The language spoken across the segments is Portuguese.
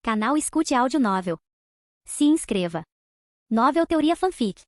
Canal Escute Áudio Novel. Se inscreva. Novel Teoria Fanfic.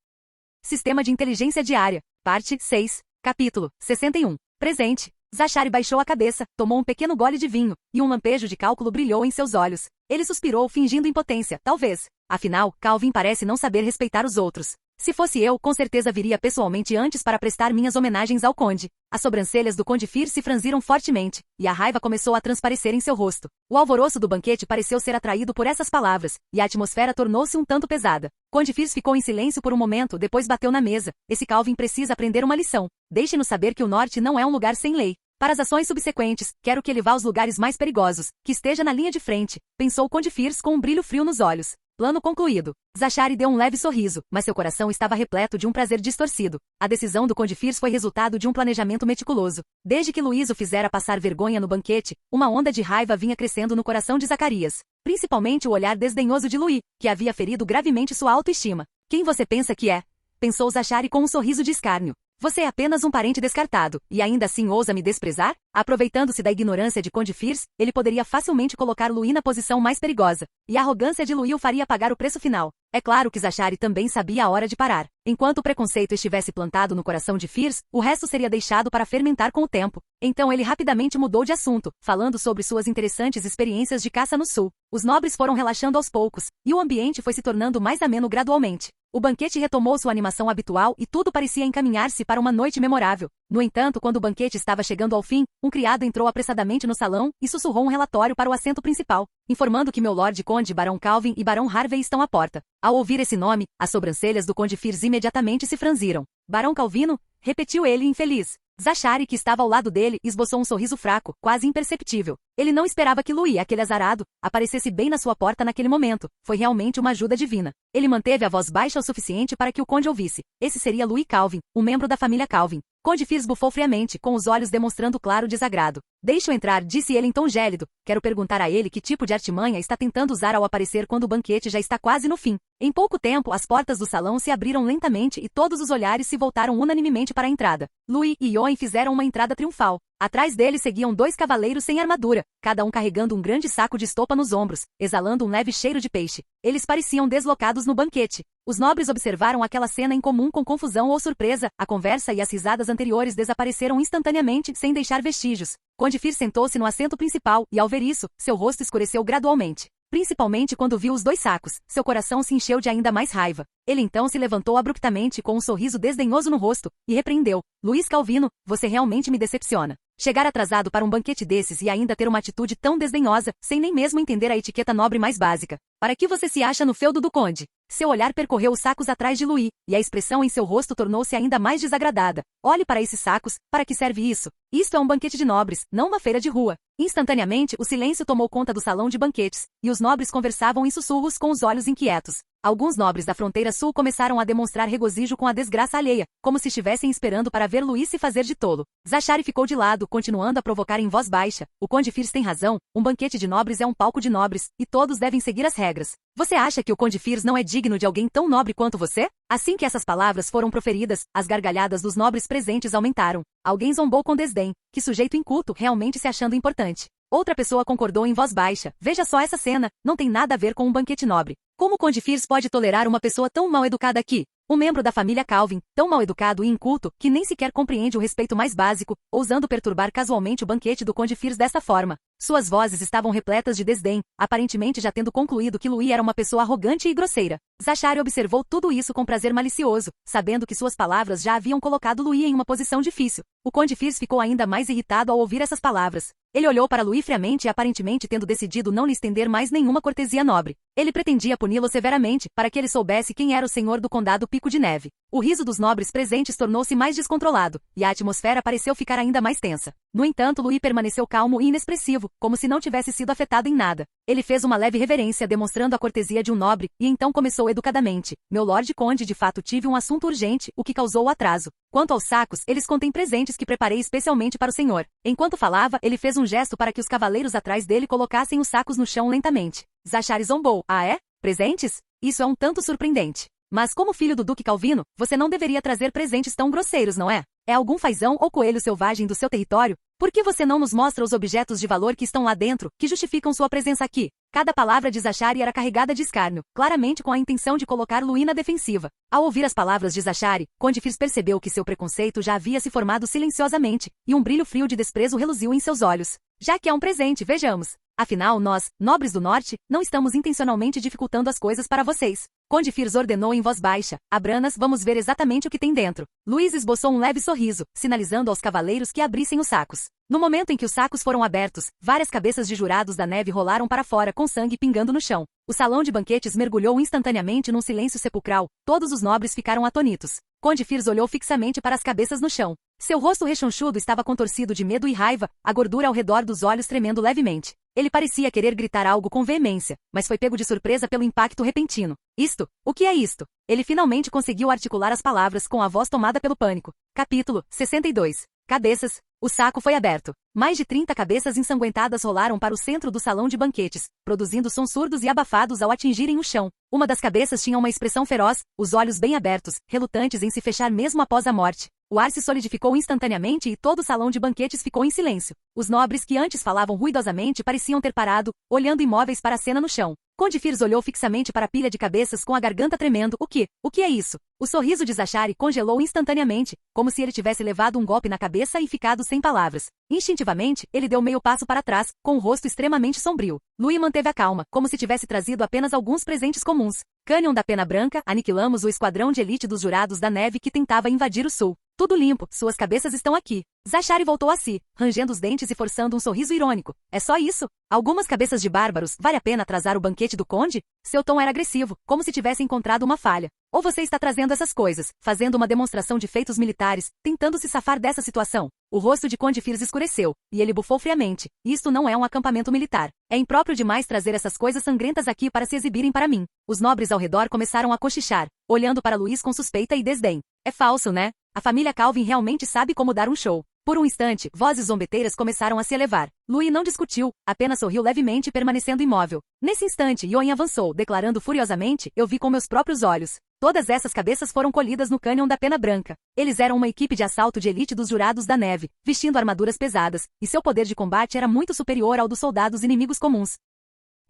Sistema de Inteligência Diária. Parte 6. Capítulo 61. Presente. Zachary baixou a cabeça, tomou um pequeno gole de vinho, e um lampejo de cálculo brilhou em seus olhos. Ele suspirou, fingindo impotência, talvez. Afinal, Calvin parece não saber respeitar os outros. Se fosse eu, com certeza viria pessoalmente antes para prestar minhas homenagens ao conde. As sobrancelhas do conde Fir se franziram fortemente, e a raiva começou a transparecer em seu rosto. O alvoroço do banquete pareceu ser atraído por essas palavras, e a atmosfera tornou-se um tanto pesada. Conde Fir ficou em silêncio por um momento, depois bateu na mesa. Esse Calvin precisa aprender uma lição. Deixe-nos saber que o norte não é um lugar sem lei. Para as ações subsequentes, quero que ele vá aos lugares mais perigosos, que esteja na linha de frente, pensou Conde Firs com um brilho frio nos olhos. Plano concluído. Zachary deu um leve sorriso, mas seu coração estava repleto de um prazer distorcido. A decisão do Conde Firs foi resultado de um planejamento meticuloso. Desde que Louise o fizera passar vergonha no banquete, uma onda de raiva vinha crescendo no coração de Zacarias. Principalmente o olhar desdenhoso de Louis, que havia ferido gravemente sua autoestima. Quem você pensa que é? Pensou Zachary com um sorriso de escárnio. Você é apenas um parente descartado, e ainda assim ousa me desprezar? Aproveitando-se da ignorância de Conde Firs, ele poderia facilmente colocar Louis na posição mais perigosa, e a arrogância de Louis o faria pagar o preço final. É claro que Zachary também sabia a hora de parar. Enquanto o preconceito estivesse plantado no coração de Firs, o resto seria deixado para fermentar com o tempo. Então ele rapidamente mudou de assunto, falando sobre suas interessantes experiências de caça no sul. Os nobres foram relaxando aos poucos, e o ambiente foi se tornando mais ameno gradualmente. O banquete retomou sua animação habitual e tudo parecia encaminhar-se para uma noite memorável. No entanto, quando o banquete estava chegando ao fim, um criado entrou apressadamente no salão e sussurrou um relatório para o assento principal, informando que meu Lord Conde Barão Calvin e Barão Harvey estão à porta. Ao ouvir esse nome, as sobrancelhas do Conde Firs imediatamente se franziram. Barão Calvino? Repetiu ele infeliz. Zachary, que estava ao lado dele, esboçou um sorriso fraco, quase imperceptível. Ele não esperava que Louis, aquele azarado, aparecesse bem na sua porta naquele momento. Foi realmente uma ajuda divina. Ele manteve a voz baixa o suficiente para que o conde ouvisse. Esse seria Louis Calvin, um membro da família Calvin. Conde Firs bufou friamente, com os olhos demonstrando claro desagrado. Deixe-o entrar, disse ele em tom gélido. Quero perguntar a ele que tipo de artimanha está tentando usar ao aparecer quando o banquete já está quase no fim. Em pouco tempo, as portas do salão se abriram lentamente e todos os olhares se voltaram unanimemente para a entrada. Louis e Owen fizeram uma entrada triunfal. Atrás deles seguiam 2 cavaleiros sem armadura, cada um carregando um grande saco de estopa nos ombros, exalando um leve cheiro de peixe. Eles pareciam deslocados no banquete. Os nobres observaram aquela cena em comum com confusão ou surpresa. A conversa e as risadas anteriores desapareceram instantaneamente, sem deixar vestígios. Conde Firs sentou-se no assento principal, e ao ver isso, seu rosto escureceu gradualmente. Principalmente quando viu os 2 sacos, seu coração se encheu de ainda mais raiva. Ele então se levantou abruptamente com um sorriso desdenhoso no rosto, e repreendeu. Louis Calvino, você realmente me decepciona. Chegar atrasado para um banquete desses e ainda ter uma atitude tão desdenhosa, sem nem mesmo entender a etiqueta nobre mais básica. Para que você se acha no feudo do conde? Seu olhar percorreu os sacos atrás de Louis, e a expressão em seu rosto tornou-se ainda mais desagradada. Olhe para esses sacos, para que serve isso? Isto é um banquete de nobres, não uma feira de rua. Instantaneamente, o silêncio tomou conta do salão de banquetes, e os nobres conversavam em sussurros com os olhos inquietos. Alguns nobres da fronteira sul começaram a demonstrar regozijo com a desgraça alheia, como se estivessem esperando para ver Louis se fazer de tolo. Zachary ficou de lado, continuando a provocar em voz baixa. O Conde Firs tem razão, um banquete de nobres é um palco de nobres, e todos devem seguir as regras. Você acha que o Conde Firs não é digno de alguém tão nobre quanto você? Assim que essas palavras foram proferidas, as gargalhadas dos nobres presentes aumentaram. Alguém zombou com desdém. Que sujeito inculto, realmente se achando importante. Outra pessoa concordou em voz baixa. Veja só essa cena, não tem nada a ver com um banquete nobre. Como o Conde Firs pode tolerar uma pessoa tão mal educada aqui? Um membro da família Calvin, tão mal educado e inculto, que nem sequer compreende o respeito mais básico, ousando perturbar casualmente o banquete do Conde Firs dessa forma. Suas vozes estavam repletas de desdém, aparentemente já tendo concluído que Louis era uma pessoa arrogante e grosseira. Zachary observou tudo isso com prazer malicioso, sabendo que suas palavras já haviam colocado Louis em uma posição difícil. O Conde Firs ficou ainda mais irritado ao ouvir essas palavras. Ele olhou para Louis friamente e aparentemente tendo decidido não lhe estender mais nenhuma cortesia nobre. Ele pretendia puni-lo severamente, para que ele soubesse quem era o senhor do condado Pico de Neve. O riso dos nobres presentes tornou-se mais descontrolado, e a atmosfera pareceu ficar ainda mais tensa. No entanto, Louis permaneceu calmo e inexpressivo, como se não tivesse sido afetado em nada. Ele fez uma leve reverência demonstrando a cortesia de um nobre, e então começou educadamente. Meu Lord Conde, de fato tive um assunto urgente, o que causou o atraso. Quanto aos sacos, eles contêm presentes que preparei especialmente para o senhor. Enquanto falava, ele fez um gesto para que os cavaleiros atrás dele colocassem os sacos no chão lentamente. Zachary zombou. Ah é? Presentes? Isso é um tanto surpreendente. Mas como filho do Duque Calvino, você não deveria trazer presentes tão grosseiros, não é? É algum fazão ou coelho selvagem do seu território? Por que você não nos mostra os objetos de valor que estão lá dentro, que justificam sua presença aqui? Cada palavra de Zachary era carregada de escárnio, claramente com a intenção de colocar Louis na defensiva. Ao ouvir as palavras de Zachary, Conde Firs percebeu que seu preconceito já havia se formado silenciosamente, e um brilho frio de desprezo reluziu em seus olhos. Já que é um presente, vejamos. Afinal, nós, nobres do norte, não estamos intencionalmente dificultando as coisas para vocês. Conde Firs ordenou em voz baixa. Abranas, vamos ver exatamente o que tem dentro. Louis esboçou um leve sorriso, sinalizando aos cavaleiros que abrissem os sacos. No momento em que os sacos foram abertos, várias cabeças de jurados da neve rolaram para fora com sangue pingando no chão. O salão de banquetes mergulhou instantaneamente num silêncio sepulcral. Todos os nobres ficaram atônitos. Conde Firs olhou fixamente para as cabeças no chão. Seu rosto rechonchudo estava contorcido de medo e raiva, a gordura ao redor dos olhos tremendo levemente. Ele parecia querer gritar algo com veemência, mas foi pego de surpresa pelo impacto repentino. Isto? O que é isto? Ele finalmente conseguiu articular as palavras com a voz tomada pelo pânico. Capítulo 62. Cabeças. O saco foi aberto. Mais de 30 cabeças ensanguentadas rolaram para o centro do salão de banquetes, produzindo sons surdos e abafados ao atingirem o chão. Uma das cabeças tinha uma expressão feroz, os olhos bem abertos, relutantes em se fechar mesmo após a morte. O ar se solidificou instantaneamente e todo o salão de banquetes ficou em silêncio. Os nobres que antes falavam ruidosamente pareciam ter parado, olhando imóveis para a cena no chão. Conde Firs olhou fixamente para a pilha de cabeças com a garganta tremendo. O que é isso? O sorriso de Zachary congelou instantaneamente, como se ele tivesse levado um golpe na cabeça e ficado sem palavras. Instintivamente, ele deu meio passo para trás, com o rosto extremamente sombrio. Louis manteve a calma, como se tivesse trazido apenas alguns presentes comuns. Cânion da Pena Branca, aniquilamos o esquadrão de elite dos jurados da neve que tentava invadir o sul. Tudo limpo, suas cabeças estão aqui. Zachary voltou a si, rangendo os dentes e forçando um sorriso irônico. É só isso? Algumas cabeças de bárbaros, vale a pena atrasar o banquete do conde? Seu tom era agressivo, como se tivesse encontrado uma falha. Ou você está trazendo essas coisas, fazendo uma demonstração de feitos militares, tentando se safar dessa situação? O rosto de Conde Firs escureceu, e ele bufou friamente. Isto não é um acampamento militar. É impróprio demais trazer essas coisas sangrentas aqui para se exibirem para mim. Os nobres ao redor começaram a cochichar, olhando para Louis com suspeita e desdém. É falso, né? A família Calvin realmente sabe como dar um show. Por um instante, vozes zombeteiras começaram a se elevar. Louis não discutiu, apenas sorriu levemente permanecendo imóvel. Nesse instante, Yoin avançou, declarando furiosamente, eu vi com meus próprios olhos. Todas essas cabeças foram colhidas no cânion da Pena Branca. Eles eram uma equipe de assalto de elite dos jurados da neve, vestindo armaduras pesadas, e seu poder de combate era muito superior ao dos soldados inimigos comuns.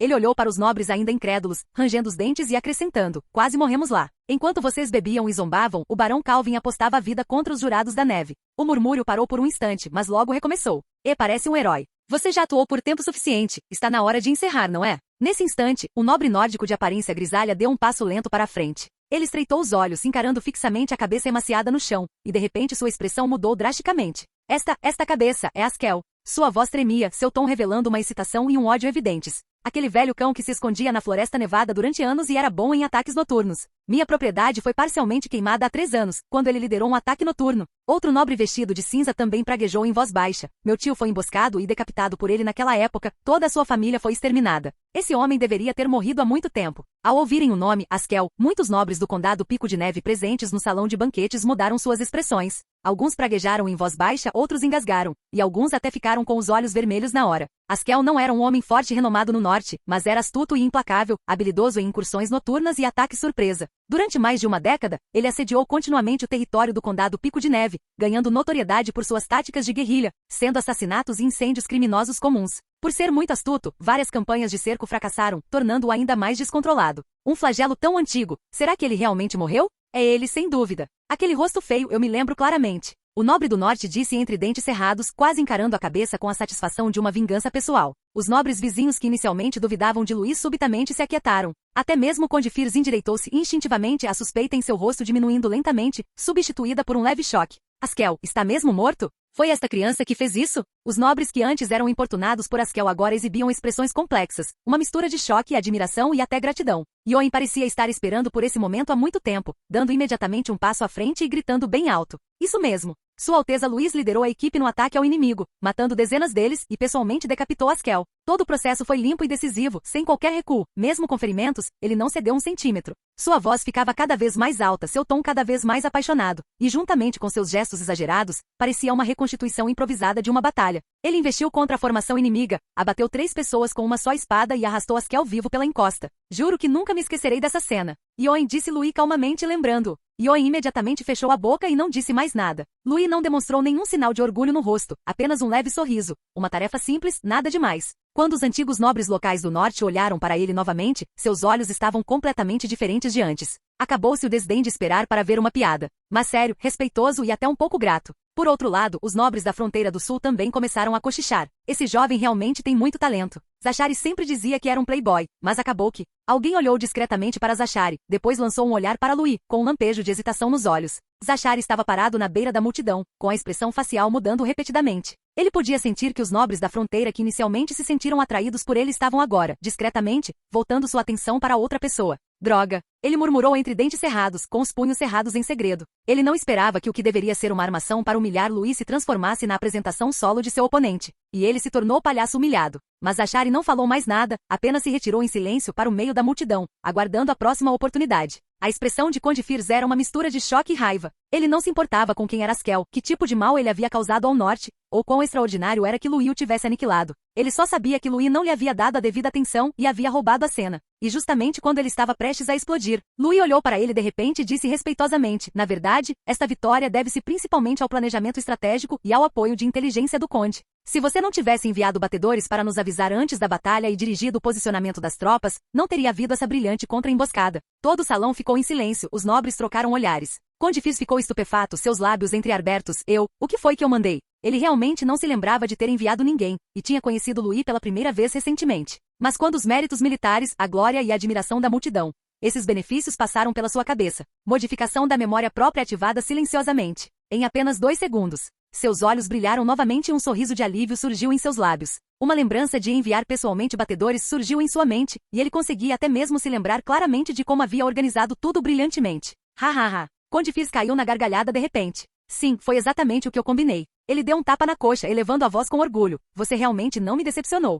Ele olhou para os nobres ainda incrédulos, rangendo os dentes e acrescentando, quase morremos lá. Enquanto vocês bebiam e zombavam, o Barão Calvin apostava a vida contra os jurados da neve. O murmúrio parou por um instante, mas logo recomeçou. E parece um herói. Você já atuou por tempo suficiente, está na hora de encerrar, não é? Nesse instante, o nobre nórdico de aparência grisalha deu um passo lento para a frente. Ele estreitou os olhos, encarando fixamente a cabeça emaciada no chão, e de repente sua expressão mudou drasticamente. Esta cabeça é Askel. Sua voz tremia, seu tom revelando uma excitação e um ódio evidentes. Aquele velho cão que se escondia na floresta nevada durante anos e era bom em ataques noturnos. Minha propriedade foi parcialmente queimada há 3 anos, quando ele liderou um ataque noturno. Outro nobre vestido de cinza também praguejou em voz baixa. Meu tio foi emboscado e decapitado por ele naquela época, toda a sua família foi exterminada. Esse homem deveria ter morrido há muito tempo. Ao ouvirem o nome, Askel, muitos nobres do condado Pico de Neve presentes no salão de banquetes mudaram suas expressões. Alguns praguejaram em voz baixa, outros engasgaram, e alguns até ficaram com os olhos vermelhos na hora. Askel não era um homem forte e renomado no norte, mas era astuto e implacável, habilidoso em incursões noturnas e ataques surpresa. Durante mais de uma década, ele assediou continuamente o território do condado Pico de Neve, ganhando notoriedade por suas táticas de guerrilha, sendo assassinatos e incêndios criminosos comuns. Por ser muito astuto, várias campanhas de cerco fracassaram, tornando-o ainda mais descontrolado. Um flagelo tão antigo, será que ele realmente morreu? É ele, sem dúvida. Aquele rosto feio eu me lembro claramente. O nobre do norte disse entre dentes cerrados, quase encarando a cabeça com a satisfação de uma vingança pessoal. Os nobres vizinhos que inicialmente duvidavam de Louis subitamente se aquietaram. Até mesmo Conde Firs endireitou-se instintivamente, a suspeita em seu rosto diminuindo lentamente, substituída por um leve choque. Askel, está mesmo morto? Foi esta criança que fez isso? Os nobres que antes eram importunados por Askel agora exibiam expressões complexas, uma mistura de choque, admiração e até gratidão. Yoin parecia estar esperando por esse momento há muito tempo, dando imediatamente um passo à frente e gritando bem alto. Isso mesmo. Sua Alteza Louis liderou a equipe no ataque ao inimigo, matando dezenas deles e pessoalmente decapitou Askel. Todo o processo foi limpo e decisivo, sem qualquer recuo. Mesmo com ferimentos, ele não cedeu um centímetro. Sua voz ficava cada vez mais alta, seu tom cada vez mais apaixonado, e juntamente com seus gestos exagerados, parecia uma reconstituição improvisada de uma batalha. Ele investiu contra a formação inimiga, abateu 3 pessoas com uma só espada e arrastou Askel vivo pela encosta. Juro que nunca me esquecerei dessa cena. Yoin, disse Louis calmamente lembrando-o. Yoin imediatamente fechou a boca e não disse mais nada. Louis não demonstrou nenhum sinal de orgulho no rosto, apenas um leve sorriso. Uma tarefa simples, nada demais. Quando os antigos nobres locais do norte olharam para ele novamente, seus olhos estavam completamente diferentes de antes. Acabou-se o desdém de esperar para ver uma piada, mas sério, respeitoso e até um pouco grato. Por outro lado, os nobres da fronteira do sul também começaram a cochichar. Esse jovem realmente tem muito talento. Zachary sempre dizia que era um playboy, mas acabou que... Alguém olhou discretamente para Zachary, depois lançou um olhar para Louis, com um lampejo de hesitação nos olhos. Zachary estava parado na beira da multidão, com a expressão facial mudando repetidamente. Ele podia sentir que os nobres da fronteira que inicialmente se sentiram atraídos por ele estavam agora, discretamente, voltando sua atenção para outra pessoa. Droga! Ele murmurou entre dentes cerrados, com os punhos cerrados em segredo. Ele não esperava que o que deveria ser uma armação para humilhar Louis se transformasse na apresentação solo de seu oponente. E ele se tornou o palhaço humilhado. Mas Zachary não falou mais nada, apenas se retirou em silêncio para o meio da multidão, aguardando a próxima oportunidade. A expressão de Conde Firs era uma mistura de choque e raiva. Ele não se importava com quem era Askel, que tipo de mal ele havia causado ao norte, ou quão extraordinário era que Louis o tivesse aniquilado. Ele só sabia que Louis não lhe havia dado a devida atenção e havia roubado a cena. E justamente quando ele estava prestes a explodir, Louis olhou para ele de repente e disse respeitosamente: na verdade, esta vitória deve-se principalmente ao planejamento estratégico e ao apoio de inteligência do Conde. Se você não tivesse enviado batedores para nos avisar antes da batalha e dirigido o posicionamento das tropas, não teria havido essa brilhante contra-emboscada. Todo o salão ficou em silêncio, os nobres trocaram olhares. Conde Firs ficou estupefato, seus lábios entreabertos. O que foi que eu mandei? Ele realmente não se lembrava de ter enviado ninguém, e tinha conhecido Louis pela primeira vez recentemente. Mas quando os méritos militares, a glória e a admiração da multidão, esses benefícios passaram pela sua cabeça. Modificação da memória própria ativada silenciosamente. Em apenas 2 segundos. Seus olhos brilharam novamente e um sorriso de alívio surgiu em seus lábios. Uma lembrança de enviar pessoalmente batedores surgiu em sua mente, e ele conseguia até mesmo se lembrar claramente de como havia organizado tudo brilhantemente. Ha. Conde Firs caiu na gargalhada de repente. Sim, foi exatamente o que eu combinei. Ele deu um tapa na coxa, elevando a voz com orgulho. Você realmente não me decepcionou.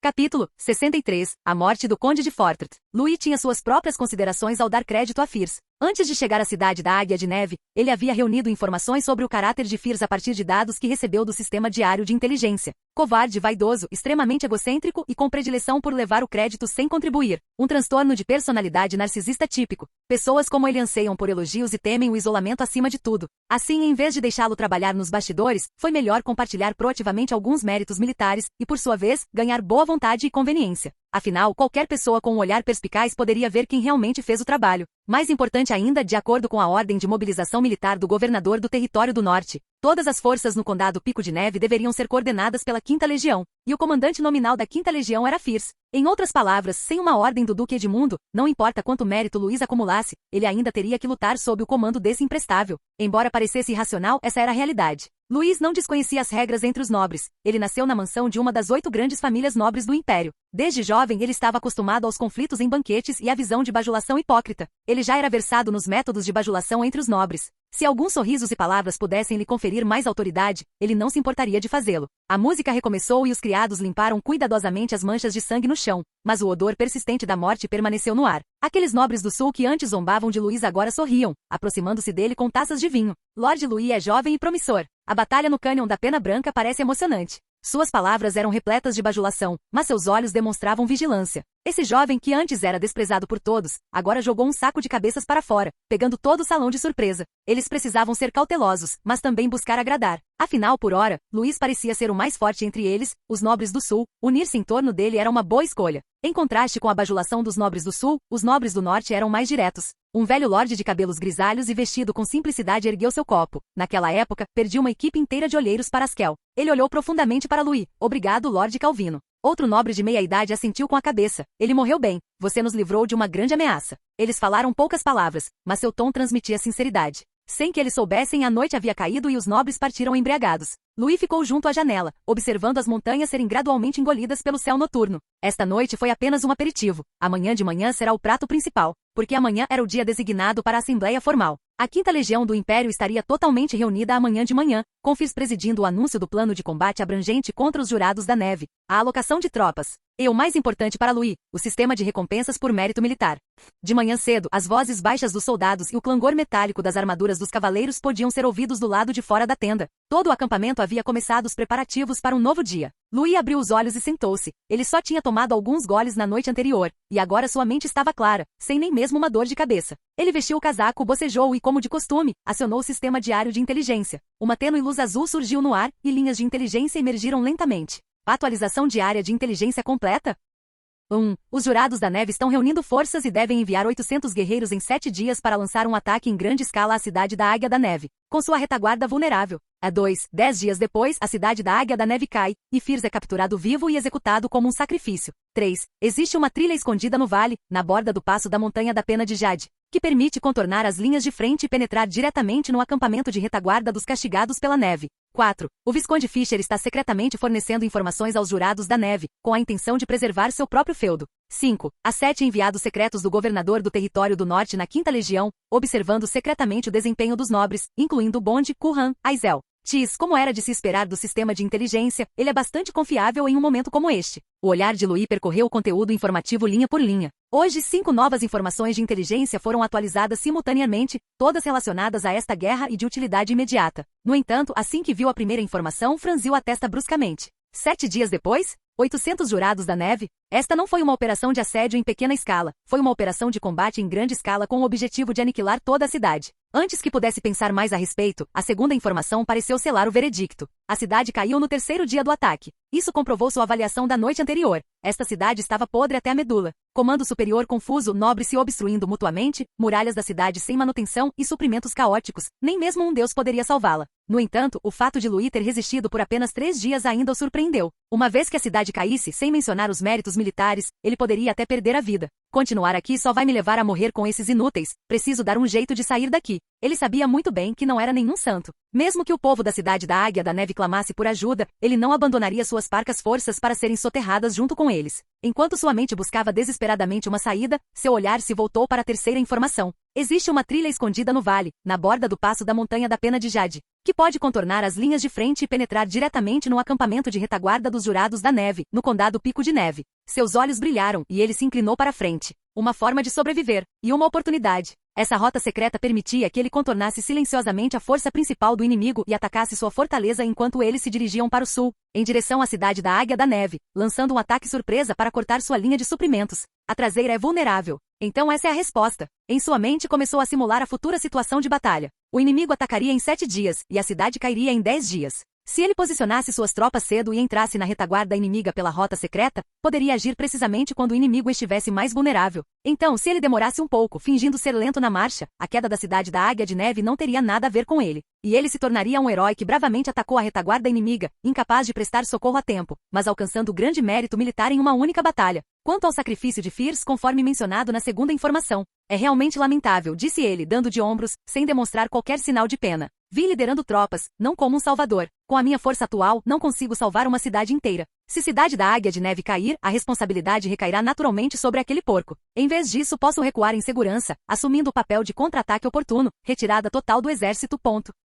Capítulo 63. A morte do Conde de Fortret. Louis tinha suas próprias considerações ao dar crédito a Firs. Antes de chegar à cidade da Águia de Neve, ele havia reunido informações sobre o caráter de Firs a partir de dados que recebeu do sistema diário de inteligência. Covarde, vaidoso, extremamente egocêntrico e com predileção por levar o crédito sem contribuir. Um transtorno de personalidade narcisista típico. Pessoas como ele anseiam por elogios e temem o isolamento acima de tudo. Assim, em vez de deixá-lo trabalhar nos bastidores, foi melhor compartilhar proativamente alguns méritos militares e, por sua vez, ganhar boa vontade e conveniência. Afinal, qualquer pessoa com um olhar perspicaz poderia ver quem realmente fez o trabalho. Mais importante ainda, de acordo com a ordem de mobilização militar do governador do Território do Norte, todas as forças no Condado Pico de Neve deveriam ser coordenadas pela 5ª Legião, e o comandante nominal da 5ª Legião era Firs. Em outras palavras, sem uma ordem do Duque Edmundo, não importa quanto mérito Louis acumulasse, ele ainda teria que lutar sob o comando desse imprestável. Embora parecesse irracional, essa era a realidade. Louis não desconhecia as regras entre os nobres. Ele nasceu na mansão de uma das 8 grandes famílias nobres do Império. Desde jovem ele estava acostumado aos conflitos em banquetes e à visão de bajulação hipócrita. Ele já era versado nos métodos de bajulação entre os nobres. Se alguns sorrisos e palavras pudessem lhe conferir mais autoridade, ele não se importaria de fazê-lo. A música recomeçou e os criados limparam cuidadosamente as manchas de sangue no chão, mas o odor persistente da morte permaneceu no ar. Aqueles nobres do sul que antes zombavam de Louis agora sorriam, aproximando-se dele com taças de vinho. Lord Louis é jovem e promissor. A batalha no cânion da Pena Branca parece emocionante. Suas palavras eram repletas de bajulação, mas seus olhos demonstravam vigilância. Esse jovem que antes era desprezado por todos, agora jogou um saco de cabeças para fora, pegando todo o salão de surpresa. Eles precisavam ser cautelosos, mas também buscar agradar. Afinal, por ora, Louis parecia ser o mais forte entre eles, os nobres do sul. Unir-se em torno dele era uma boa escolha. Em contraste com a bajulação dos nobres do sul, os nobres do norte eram mais diretos. Um velho lorde de cabelos grisalhos e vestido com simplicidade ergueu seu copo. Naquela época, perdi uma equipe inteira de olheiros para Askel. Ele olhou profundamente para Louis. Obrigado, Lorde Calvino. Outro nobre de meia-idade assentiu com a cabeça. Ele morreu bem. Você nos livrou de uma grande ameaça. Eles falaram poucas palavras, mas seu tom transmitia sinceridade. Sem que eles soubessem, a noite havia caído e os nobres partiram embriagados. Louis ficou junto à janela, observando as montanhas serem gradualmente engolidas pelo céu noturno. Esta noite foi apenas um aperitivo. Amanhã de manhã será o prato principal, porque amanhã era o dia designado para a Assembleia Formal. A 5ª Legião do Império estaria totalmente reunida amanhã de manhã, com Firs presidindo o anúncio do plano de combate abrangente contra os Jurados da Neve, a alocação de tropas, e o mais importante para Louis, o sistema de recompensas por mérito militar. De manhã cedo, as vozes baixas dos soldados e o clangor metálico das armaduras dos cavaleiros podiam ser ouvidos do lado de fora da tenda. Todo o acampamento havia começado os preparativos para um novo dia. Louis abriu os olhos e sentou-se. Ele só tinha tomado alguns goles na noite anterior, e agora sua mente estava clara, sem nem mesmo uma dor de cabeça. Ele vestiu o casaco, bocejou e, como de costume, acionou o sistema diário de inteligência. Uma tênue luz azul surgiu no ar, e linhas de inteligência emergiram lentamente. Atualização diária de inteligência completa? Os Jurados da Neve estão reunindo forças e devem enviar 800 guerreiros em 7 dias para lançar um ataque em grande escala à cidade da Águia da Neve, com sua retaguarda vulnerável. 10 dias depois, a cidade da Águia da Neve cai, e Firs é capturado vivo e executado como um sacrifício. 3. Existe uma trilha escondida no vale, na borda do passo da Montanha da Pena de Jade, que permite contornar as linhas de frente e penetrar diretamente no acampamento de retaguarda dos castigados pela neve. 4. O Visconde Fisher está secretamente fornecendo informações aos Jurados da Neve, com a intenção de preservar seu próprio feudo. 5. Há 7 enviados secretos do governador do Território do Norte na 5ª Legião, observando secretamente o desempenho dos nobres, incluindo Bond, Curran, Aizel. Como era de se esperar do sistema de inteligência, ele é bastante confiável em um momento como este. O olhar de Louis percorreu o conteúdo informativo linha por linha. Hoje 5 novas informações de inteligência foram atualizadas simultaneamente, todas relacionadas a esta guerra e de utilidade imediata. No entanto, assim que viu a primeira informação, franziu a testa bruscamente. 7 dias depois, 800 Jurados da Neve? Esta não foi uma operação de assédio em pequena escala, foi uma operação de combate em grande escala com o objetivo de aniquilar toda a cidade. Antes que pudesse pensar mais a respeito, a segunda informação pareceu selar o veredicto. A cidade caiu no 3º dia do ataque. Isso comprovou sua avaliação da noite anterior. Esta cidade estava podre até a medula. Comando superior confuso, nobres se obstruindo mutuamente, muralhas da cidade sem manutenção e suprimentos caóticos. Nem mesmo um deus poderia salvá-la. No entanto, o fato de Louis ter resistido por apenas 3 dias ainda o surpreendeu. Uma vez que a cidade caísse, sem mencionar os méritos militares, ele poderia até perder a vida. Continuar aqui só vai me levar a morrer com esses inúteis. Preciso dar um jeito de sair daqui. Ele sabia muito bem que não era nenhum santo. Mesmo que o povo da cidade da Águia da Neve clamasse por ajuda, ele não abandonaria suas parcas forças para serem soterradas junto com eles. Enquanto sua mente buscava desesperadamente uma saída, seu olhar se voltou para a terceira informação. Existe uma trilha escondida no vale, na borda do passo da Montanha da Pena de Jade, que pode contornar as linhas de frente e penetrar diretamente no acampamento de retaguarda dos Jurados da Neve, no condado Pico de Neve. Seus olhos brilharam e ele se inclinou para a frente. Uma forma de sobreviver, e uma oportunidade. Essa rota secreta permitia que ele contornasse silenciosamente a força principal do inimigo e atacasse sua fortaleza enquanto eles se dirigiam para o sul, em direção à cidade da Águia da Neve, lançando um ataque surpresa para cortar sua linha de suprimentos. A traseira é vulnerável. Então essa é a resposta. Em sua mente começou a simular a futura situação de batalha. O inimigo atacaria em 7 dias, e a cidade cairia em 10 dias. Se ele posicionasse suas tropas cedo e entrasse na retaguarda inimiga pela rota secreta, poderia agir precisamente quando o inimigo estivesse mais vulnerável. Então, se ele demorasse um pouco, fingindo ser lento na marcha, a queda da cidade da Águia de Neve não teria nada a ver com ele. E ele se tornaria um herói que bravamente atacou a retaguarda inimiga, incapaz de prestar socorro a tempo, mas alcançando grande mérito militar em uma única batalha. Quanto ao sacrifício de Firs, conforme mencionado na segunda informação, é realmente lamentável, disse ele, dando de ombros, sem demonstrar qualquer sinal de pena. Vim liderando tropas, não como um salvador. Com a minha força atual, não consigo salvar uma cidade inteira. Se cidade da Águia de Neve cair, a responsabilidade recairá naturalmente sobre aquele porco. Em vez disso, posso recuar em segurança, assumindo o papel de contra-ataque oportuno, retirada total do exército.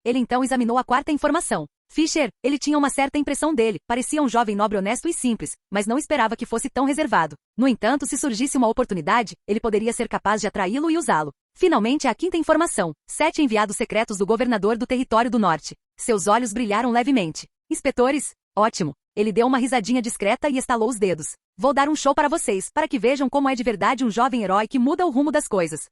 Ele então examinou a quarta informação. Fisher, ele tinha uma certa impressão dele, parecia um jovem nobre honesto e simples, mas não esperava que fosse tão reservado. No entanto, se surgisse uma oportunidade, ele poderia ser capaz de atraí-lo e usá-lo. Finalmente, a quinta informação. 7 enviados secretos do governador do Território do Norte. Seus olhos brilharam levemente. Inspetores? Ótimo. Ele deu uma risadinha discreta e estalou os dedos. Vou dar um show para vocês, para que vejam como é de verdade um jovem herói que muda o rumo das coisas.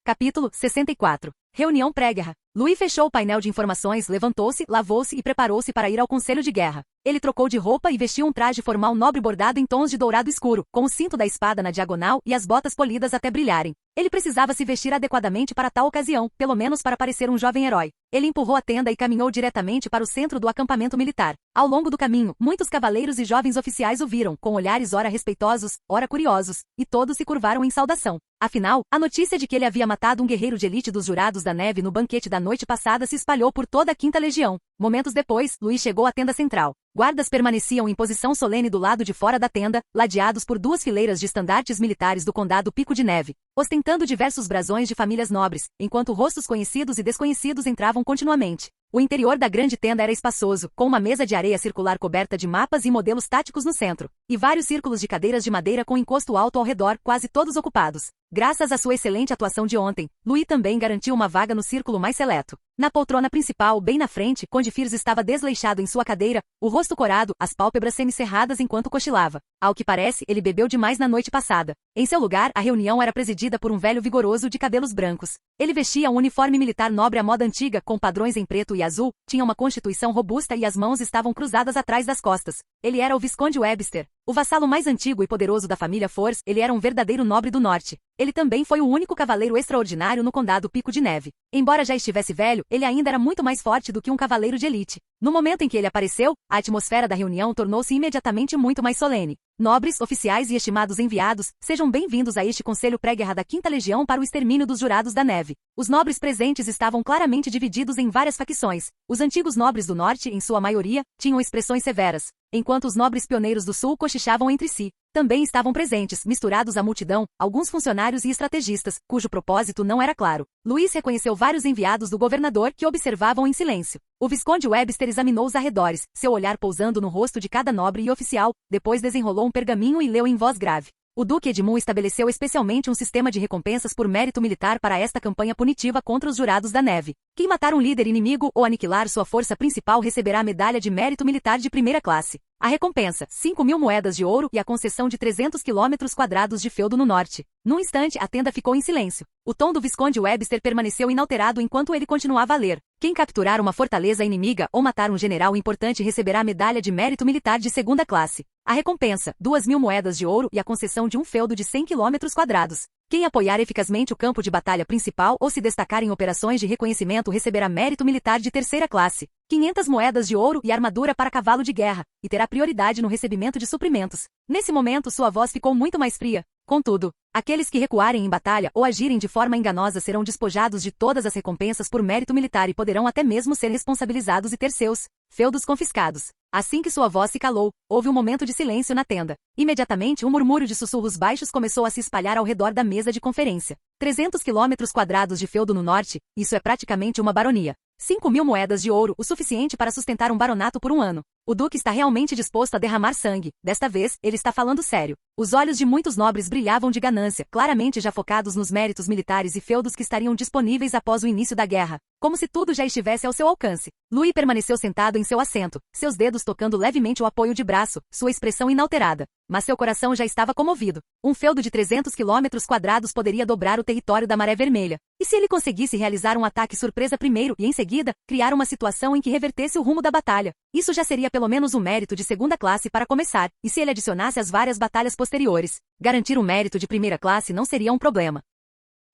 Capítulo 64. Reunião pré-guerra. Louis fechou o painel de informações, levantou-se, lavou-se e preparou-se para ir ao conselho de guerra. Ele trocou de roupa e vestiu um traje formal nobre bordado em tons de dourado escuro, com o cinto da espada na diagonal e as botas polidas até brilharem. Ele precisava se vestir adequadamente para tal ocasião, pelo menos para parecer um jovem herói. Ele empurrou a tenda e caminhou diretamente para o centro do acampamento militar. Ao longo do caminho, muitos cavaleiros e jovens oficiais o viram, com olhares ora respeitosos, ora curiosos, e todos se curvaram em saudação. Afinal, a notícia de que ele havia matado um guerreiro de elite dos Jurados da Neve no banquete da noite passada se espalhou por toda a 5ª Legião. Momentos depois, Louis chegou à tenda central. Guardas permaneciam em posição solene do lado de fora da tenda, ladeados por 2 fileiras de estandartes militares do condado Pico de Neve, ostentando diversos brasões de famílias nobres, enquanto rostos conhecidos e desconhecidos entravam continuamente. O interior da grande tenda era espaçoso, com uma mesa de areia circular coberta de mapas e modelos táticos no centro, e vários círculos de cadeiras de madeira com encosto alto ao redor, quase todos ocupados. Graças à sua excelente atuação de ontem, Louis também garantiu uma vaga no círculo mais seleto. Na poltrona principal, bem na frente, Conde Firs estava desleixado em sua cadeira, o rosto corado, as pálpebras semicerradas enquanto cochilava. Ao que parece, ele bebeu demais na noite passada. Em seu lugar, a reunião era presidida por um velho vigoroso de cabelos brancos. Ele vestia um uniforme militar nobre à moda antiga, com padrões em preto e azul, tinha uma constituição robusta e as mãos estavam cruzadas atrás das costas. Ele era o Visconde Webster, o vassalo mais antigo e poderoso da família Force. Ele era um verdadeiro nobre do norte. Ele também foi o único cavaleiro extraordinário no condado Pico de Neve. Embora já estivesse velho, ele ainda era muito mais forte do que um cavaleiro de elite. No momento em que ele apareceu, a atmosfera da reunião tornou-se imediatamente muito mais solene. Nobres, oficiais e estimados enviados, sejam bem-vindos a este conselho pré-guerra da 5ª Legião para o extermínio dos Jurados da Neve. Os nobres presentes estavam claramente divididos em várias facções. Os antigos nobres do norte, em sua maioria, tinham expressões severas, enquanto os nobres pioneiros do sul cochichavam entre si. Também estavam presentes, misturados à multidão, alguns funcionários e estrategistas, cujo propósito não era claro. Luís reconheceu vários enviados do governador que observavam em silêncio. O Visconde Webster examinou os arredores, seu olhar pousando no rosto de cada nobre e oficial, depois desenrolou um pergaminho e leu em voz grave. O Duque Edmund estabeleceu especialmente um sistema de recompensas por mérito militar para esta campanha punitiva contra os Jurados da Neve. Quem matar um líder inimigo ou aniquilar sua força principal receberá a medalha de mérito militar de primeira classe. A recompensa, 5.000 moedas de ouro e a concessão de 300 quilômetros quadrados de feudo no norte. Num instante, a tenda ficou em silêncio. O tom do Visconde Webster permaneceu inalterado enquanto ele continuava a ler. Quem capturar uma fortaleza inimiga ou matar um general importante receberá a medalha de mérito militar de segunda classe. A recompensa, 2.000 moedas de ouro e a concessão de um feudo de 100 quilômetros quadrados. Quem apoiar eficazmente o campo de batalha principal ou se destacar em operações de reconhecimento receberá mérito militar de terceira classe, 500 moedas de ouro e armadura para cavalo de guerra, e terá prioridade no recebimento de suprimentos. Nesse momento sua voz ficou muito mais fria. Contudo, aqueles que recuarem em batalha ou agirem de forma enganosa serão despojados de todas as recompensas por mérito militar e poderão até mesmo ser responsabilizados e ter seus feudos confiscados. Assim que sua voz se calou, houve um momento de silêncio na tenda. Imediatamente um murmúrio de sussurros baixos começou a se espalhar ao redor da mesa de conferência. 300 quilômetros quadrados de feudo no norte, isso é praticamente uma baronia. 5.000 moedas de ouro, o suficiente para sustentar um baronato por um ano. O duque está realmente disposto a derramar sangue. Desta vez, ele está falando sério. Os olhos de muitos nobres brilhavam de ganância, claramente já focados nos méritos militares e feudos que estariam disponíveis após o início da guerra, como se tudo já estivesse ao seu alcance. Louis permaneceu sentado em seu assento, seus dedos tocando levemente o apoio de braço, sua expressão inalterada. Mas seu coração já estava comovido. Um feudo de 300 quilômetros quadrados poderia dobrar o território da Maré Vermelha. E se ele conseguisse realizar um ataque surpresa primeiro e, em seguida, criar uma situação em que revertesse o rumo da batalha? Isso já seria pelo menos um mérito de segunda classe para começar, e se ele adicionasse as várias batalhas posteriores, garantir um mérito de primeira classe não seria um problema.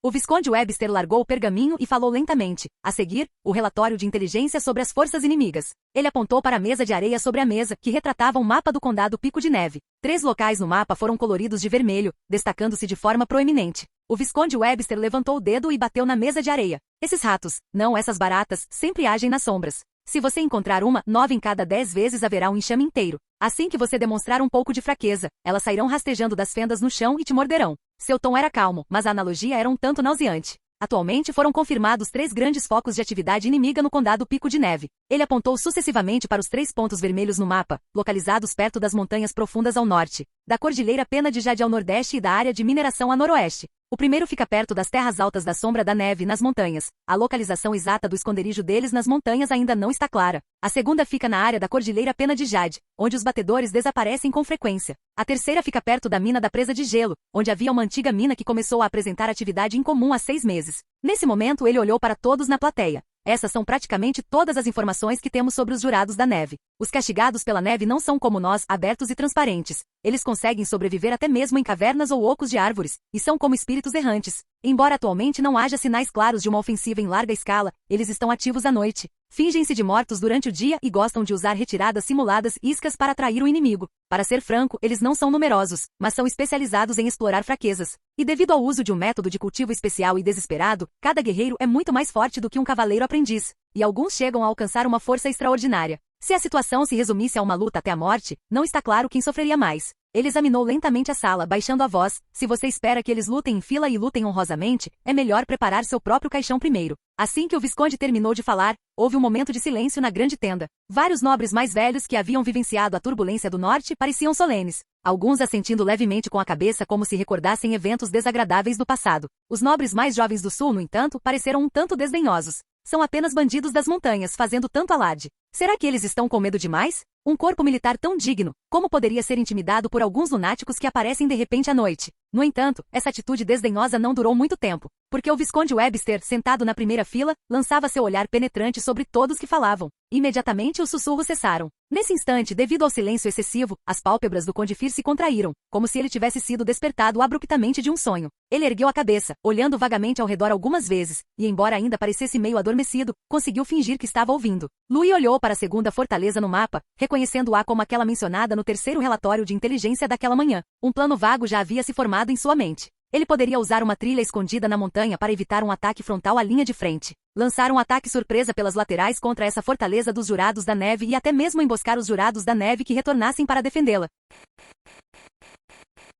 O Visconde Webster largou o pergaminho e falou lentamente. A seguir, o relatório de inteligência sobre as forças inimigas. Ele apontou para a mesa de areia sobre a mesa, que retratava um mapa do condado Pico de Neve. 3 locais no mapa foram coloridos de vermelho, destacando-se de forma proeminente. O Visconde Webster levantou o dedo e bateu na mesa de areia. Esses ratos, não essas baratas, sempre agem nas sombras. Se você encontrar uma, 9 em cada 10 vezes haverá um enxame inteiro. Assim que você demonstrar um pouco de fraqueza, elas sairão rastejando das fendas no chão e te morderão. Seu tom era calmo, mas a analogia era um tanto nauseante. Atualmente foram confirmados 3 grandes focos de atividade inimiga no condado Pico de Neve. Ele apontou sucessivamente para os 3 pontos vermelhos no mapa, localizados perto das montanhas profundas ao norte, da Cordilheira Pena de Jade ao nordeste e da área de mineração a noroeste. O primeiro fica perto das terras altas da Sombra da Neve nas montanhas. A localização exata do esconderijo deles nas montanhas ainda não está clara. A segunda fica na área da Cordilheira Pena de Jade, onde os batedores desaparecem com frequência. A terceira fica perto da mina da Presa de Gelo, onde havia uma antiga mina que começou a apresentar atividade incomum há 6 meses. Nesse momento ele olhou para todos na plateia. Essas são praticamente todas as informações que temos sobre os Jurados da Neve. Os castigados pela neve não são como nós, abertos e transparentes. Eles conseguem sobreviver até mesmo em cavernas ou ocos de árvores, e são como espíritos errantes. Embora atualmente não haja sinais claros de uma ofensiva em larga escala, eles estão ativos à noite. Fingem-se de mortos durante o dia e gostam de usar retiradas simuladas iscas para atrair o inimigo. Para ser franco, eles não são numerosos, mas são especializados em explorar fraquezas. E devido ao uso de um método de cultivo especial e desesperado, cada guerreiro é muito mais forte do que um cavaleiro aprendiz. E alguns chegam a alcançar uma força extraordinária. Se a situação se resumisse a uma luta até a morte, não está claro quem sofreria mais. Ele examinou lentamente a sala, baixando a voz. Se você espera que eles lutem em fila e lutem honrosamente, é melhor preparar seu próprio caixão primeiro. Assim que o Visconde terminou de falar, houve um momento de silêncio na grande tenda. Vários nobres mais velhos que haviam vivenciado a turbulência do norte pareciam solenes. Alguns assentindo levemente com a cabeça como se recordassem eventos desagradáveis do passado. Os nobres mais jovens do sul, no entanto, pareceram um tanto desdenhosos. São apenas bandidos das montanhas fazendo tanto alarde. Será que eles estão com medo demais? Um corpo militar tão digno, como poderia ser intimidado por alguns lunáticos que aparecem de repente à noite? No entanto, essa atitude desdenhosa não durou muito tempo, porque o Visconde Webster, sentado na primeira fila, lançava seu olhar penetrante sobre todos que falavam. Imediatamente os sussurros cessaram. Nesse instante, devido ao silêncio excessivo, as pálpebras do Conde Fir se contraíram, como se ele tivesse sido despertado abruptamente de um sonho. Ele ergueu a cabeça, olhando vagamente ao redor algumas vezes, e embora ainda parecesse meio adormecido, conseguiu fingir que estava ouvindo. Louis olhou para a segunda fortaleza no mapa, reconhecendo-a como aquela mencionada no terceiro relatório de inteligência daquela manhã. Um plano vago já havia se formado em sua mente. Ele poderia usar uma trilha escondida na montanha para evitar um ataque frontal à linha de frente. Lançar um ataque surpresa pelas laterais contra essa fortaleza dos Jurados da Neve e até mesmo emboscar os Jurados da Neve que retornassem para defendê-la.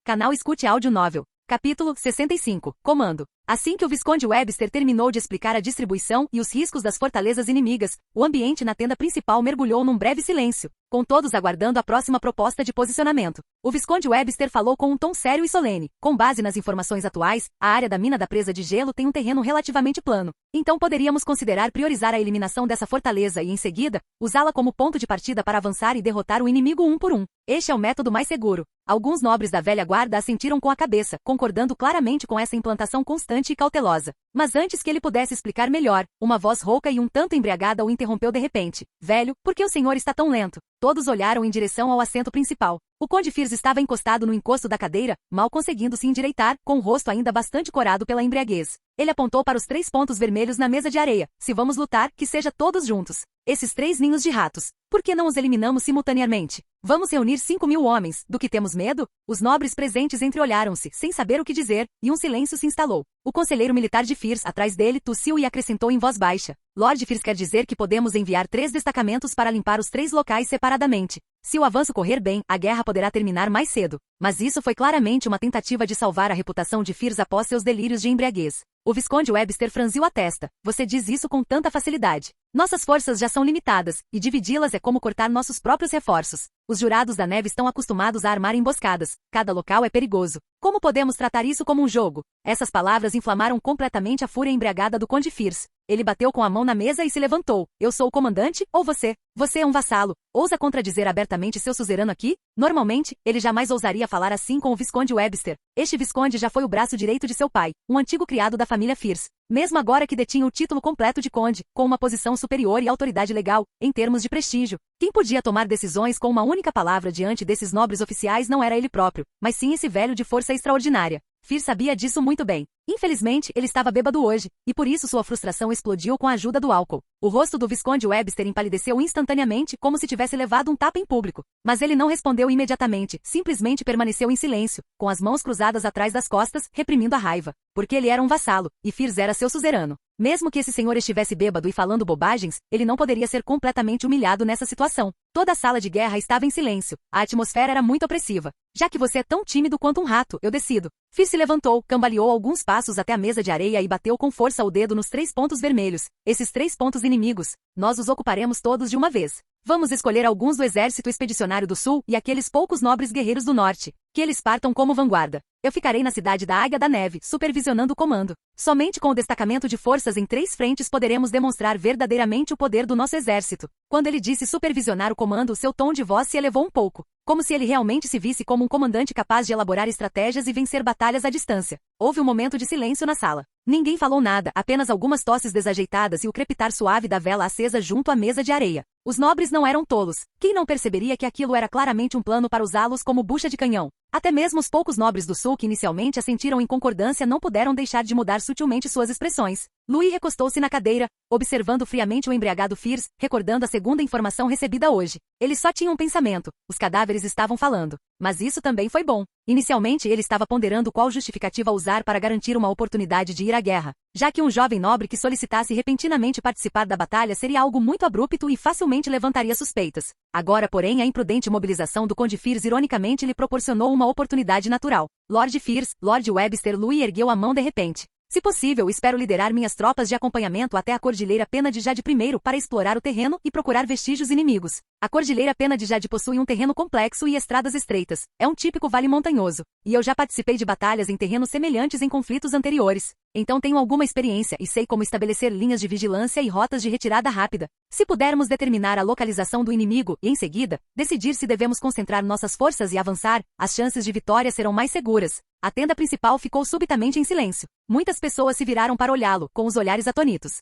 Canal Escute Áudio Novel. Capítulo 65. Comando. Assim que o Visconde Webster terminou de explicar a distribuição e os riscos das fortalezas inimigas, o ambiente na tenda principal mergulhou num breve silêncio, com todos aguardando a próxima proposta de posicionamento. O Visconde Webster falou com um tom sério e solene. Com base nas informações atuais, a área da mina da presa de gelo tem um terreno relativamente plano. Então poderíamos considerar priorizar a eliminação dessa fortaleza e, em seguida, usá-la como ponto de partida para avançar e derrotar o inimigo um por um. Este é o método mais seguro. Alguns nobres da velha guarda assentiram com a cabeça, concordando claramente com essa implantação constante e cautelosa. Mas antes que ele pudesse explicar melhor, uma voz rouca e um tanto embriagada o interrompeu de repente. Velho, por que o senhor está tão lento? Todos olharam em direção ao assento principal. O Conde Firs estava encostado no encosto da cadeira, mal conseguindo se endireitar, com o rosto ainda bastante corado pela embriaguez. Ele apontou para os 3 pontos vermelhos na mesa de areia. Se vamos lutar, que seja todos juntos. Esses 3 ninhos de ratos. Por que não os eliminamos simultaneamente? Vamos reunir 5.000 homens. Do que temos medo? Os nobres presentes entreolharam-se, sem saber o que dizer, e um silêncio se instalou. O conselheiro militar de Firs, atrás dele, tossiu e acrescentou em voz baixa. Lord Firs quer dizer que podemos enviar 3 destacamentos para limpar os 3 locais separadamente. Se o avanço correr bem, a guerra poderá terminar mais cedo. Mas isso foi claramente uma tentativa de salvar a reputação de Firs após seus delírios de embriaguez. O Visconde Webster franziu a testa. Você diz isso com tanta facilidade. Nossas forças já são limitadas, e dividi-las é como cortar nossos próprios reforços. Os Jurados da Neve estão acostumados a armar emboscadas. Cada local é perigoso. Como podemos tratar isso como um jogo? Essas palavras inflamaram completamente a fúria embriagada do Conde Firs. Ele bateu com a mão na mesa e se levantou. Eu sou o comandante, ou você? Você é um vassalo. Ousa contradizer abertamente seu suzerano aqui? Normalmente, ele jamais ousaria falar assim com o Visconde Webster. Este Visconde já foi o braço direito de seu pai, um antigo criado da família Firs. Mesmo agora que detinha o título completo de conde, com uma posição superior e autoridade legal, em termos de prestígio. Quem podia tomar decisões com uma única palavra diante desses nobres oficiais não era ele próprio, mas sim esse velho de força extraordinária. Fir sabia disso muito bem. Infelizmente, ele estava bêbado hoje, e por isso sua frustração explodiu com a ajuda do álcool. O rosto do Visconde Webster empalideceu instantaneamente, como se tivesse levado um tapa em público. Mas ele não respondeu imediatamente, simplesmente permaneceu em silêncio, com as mãos cruzadas atrás das costas, reprimindo a raiva. Porque ele era um vassalo, e Firs era seu suzerano. Mesmo que esse senhor estivesse bêbado e falando bobagens, ele não poderia ser completamente humilhado nessa situação. Toda a sala de guerra estava em silêncio. A atmosfera era muito opressiva. Já que você é tão tímido quanto um rato, eu decido. Firs se levantou, cambaleou alguns passos até a mesa de areia e bateu com força o dedo nos 3 pontos vermelhos. Esses 3 pontos inimigos, nós os ocuparemos todos de uma vez. Vamos escolher alguns do exército expedicionário do sul e aqueles poucos nobres guerreiros do norte. Que eles partam como vanguarda. Eu ficarei na cidade da Águia da Neve, supervisionando o comando. Somente com o destacamento de forças em 3 frentes poderemos demonstrar verdadeiramente o poder do nosso exército. Quando ele disse supervisionar o comando, seu tom de voz se elevou um pouco, como se ele realmente se visse como um comandante capaz de elaborar estratégias e vencer batalhas à distância. Houve um momento de silêncio na sala. Ninguém falou nada, apenas algumas tosses desajeitadas e o crepitar suave da vela acesa junto à mesa de areia. Os nobres não eram tolos. Quem não perceberia que aquilo era claramente um plano para usá-los como bucha de canhão? Até mesmo os poucos nobres do sul que inicialmente assentiram em concordância não puderam deixar de mudar sutilmente suas expressões. Louis recostou-se na cadeira, observando friamente o embriagado Firs, recordando a segunda informação recebida hoje. Ele só tinha um pensamento. Os cadáveres estavam falando. Mas isso também foi bom. Inicialmente ele estava ponderando qual justificativa usar para garantir uma oportunidade de ir à guerra, já que um jovem nobre que solicitasse repentinamente participar da batalha seria algo muito abrupto e facilmente levantaria suspeitas. Agora, porém, a imprudente mobilização do Conde Firs ironicamente lhe proporcionou uma oportunidade natural. Lord Firs, Lord Webster. Louis ergueu a mão de repente. Se possível, espero liderar minhas tropas de acompanhamento até a Cordilheira Pena de Jade primeiro para explorar o terreno e procurar vestígios inimigos. A Cordilheira Pena de Jade possui um terreno complexo e estradas estreitas. É um típico vale montanhoso. E eu já participei de batalhas em terrenos semelhantes em conflitos anteriores. Então tenho alguma experiência e sei como estabelecer linhas de vigilância e rotas de retirada rápida. Se pudermos determinar a localização do inimigo e, em seguida, decidir se devemos concentrar nossas forças e avançar, as chances de vitória serão mais seguras. A tenda principal ficou subitamente em silêncio. Muitas pessoas se viraram para olhá-lo, com os olhares atônitos.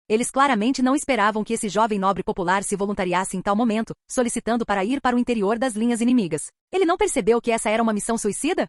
Eles claramente não esperavam que esse jovem nobre popular se voluntariasse em tal momento, solicitando para ir para o interior das linhas inimigas. Ele não percebeu que essa era uma missão suicida?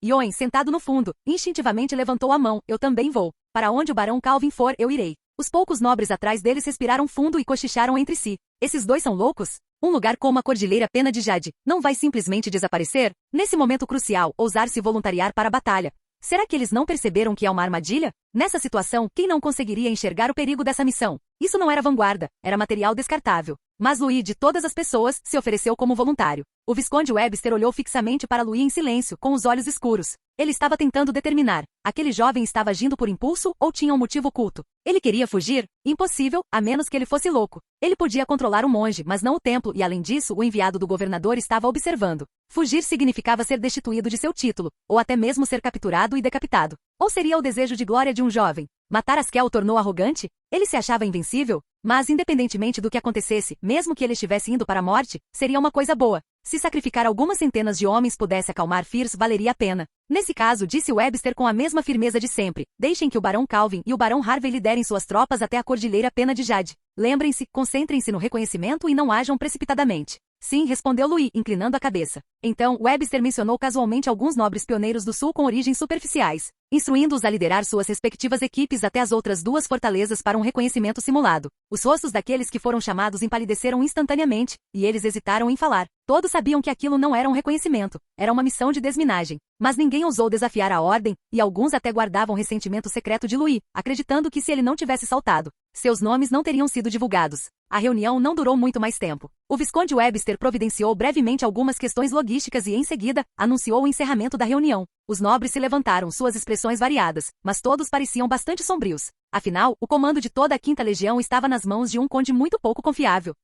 Yoen, sentado no fundo, instintivamente levantou a mão. Eu também vou. Para onde o Barão Calvin for, eu irei. Os poucos nobres atrás deles respiraram fundo e cochicharam entre si. Esses dois são loucos? Um lugar como a Cordilheira Pena de Jade não vai simplesmente desaparecer? Nesse momento crucial, ousar se voluntariar para a batalha. Será que eles não perceberam que é uma armadilha? Nessa situação, quem não conseguiria enxergar o perigo dessa missão? Isso não era vanguarda, era material descartável. Mas Louis, de todas as pessoas, se ofereceu como voluntário. O Visconde Webster olhou fixamente para Louis em silêncio, com os olhos escuros. Ele estava tentando determinar. Aquele jovem estava agindo por impulso ou tinha um motivo oculto? Ele queria fugir? Impossível, a menos que ele fosse louco. Ele podia controlar o monge, mas não o templo, e além disso, o enviado do governador estava observando. Fugir significava ser destituído de seu título, ou até mesmo ser capturado e decapitado. Ou seria o desejo de glória de um jovem? Matar Askel o tornou arrogante? Ele se achava invencível? Mas, independentemente do que acontecesse, mesmo que ele estivesse indo para a morte, seria uma coisa boa. Se sacrificar algumas centenas de homens pudesse acalmar Fierce, valeria a pena. Nesse caso, disse Webster com a mesma firmeza de sempre, deixem que o Barão Calvin e o Barão Harvey liderem suas tropas até a Cordilheira Pena de Jade. Lembrem-se, concentrem-se no reconhecimento e não ajam precipitadamente. Sim, respondeu Louis, inclinando a cabeça. Então, Webster mencionou casualmente alguns nobres pioneiros do sul com origens superficiais, instruindo-os a liderar suas respectivas equipes até as outras duas fortalezas para um reconhecimento simulado. Os rostos daqueles que foram chamados empalideceram instantaneamente, e eles hesitaram em falar. Todos sabiam que aquilo não era um reconhecimento, era uma missão de desminagem. Mas ninguém ousou desafiar a ordem, e alguns até guardavam ressentimento secreto de Louis, acreditando que se ele não tivesse saltado, seus nomes não teriam sido divulgados. A reunião não durou muito mais tempo. O Visconde Webster providenciou brevemente algumas questões logísticas e, em seguida, anunciou o encerramento da reunião. Os nobres se levantaram, suas expressões variadas, mas todos pareciam bastante sombrios. Afinal, o comando de toda a 5ª Legião estava nas mãos de um conde muito pouco confiável.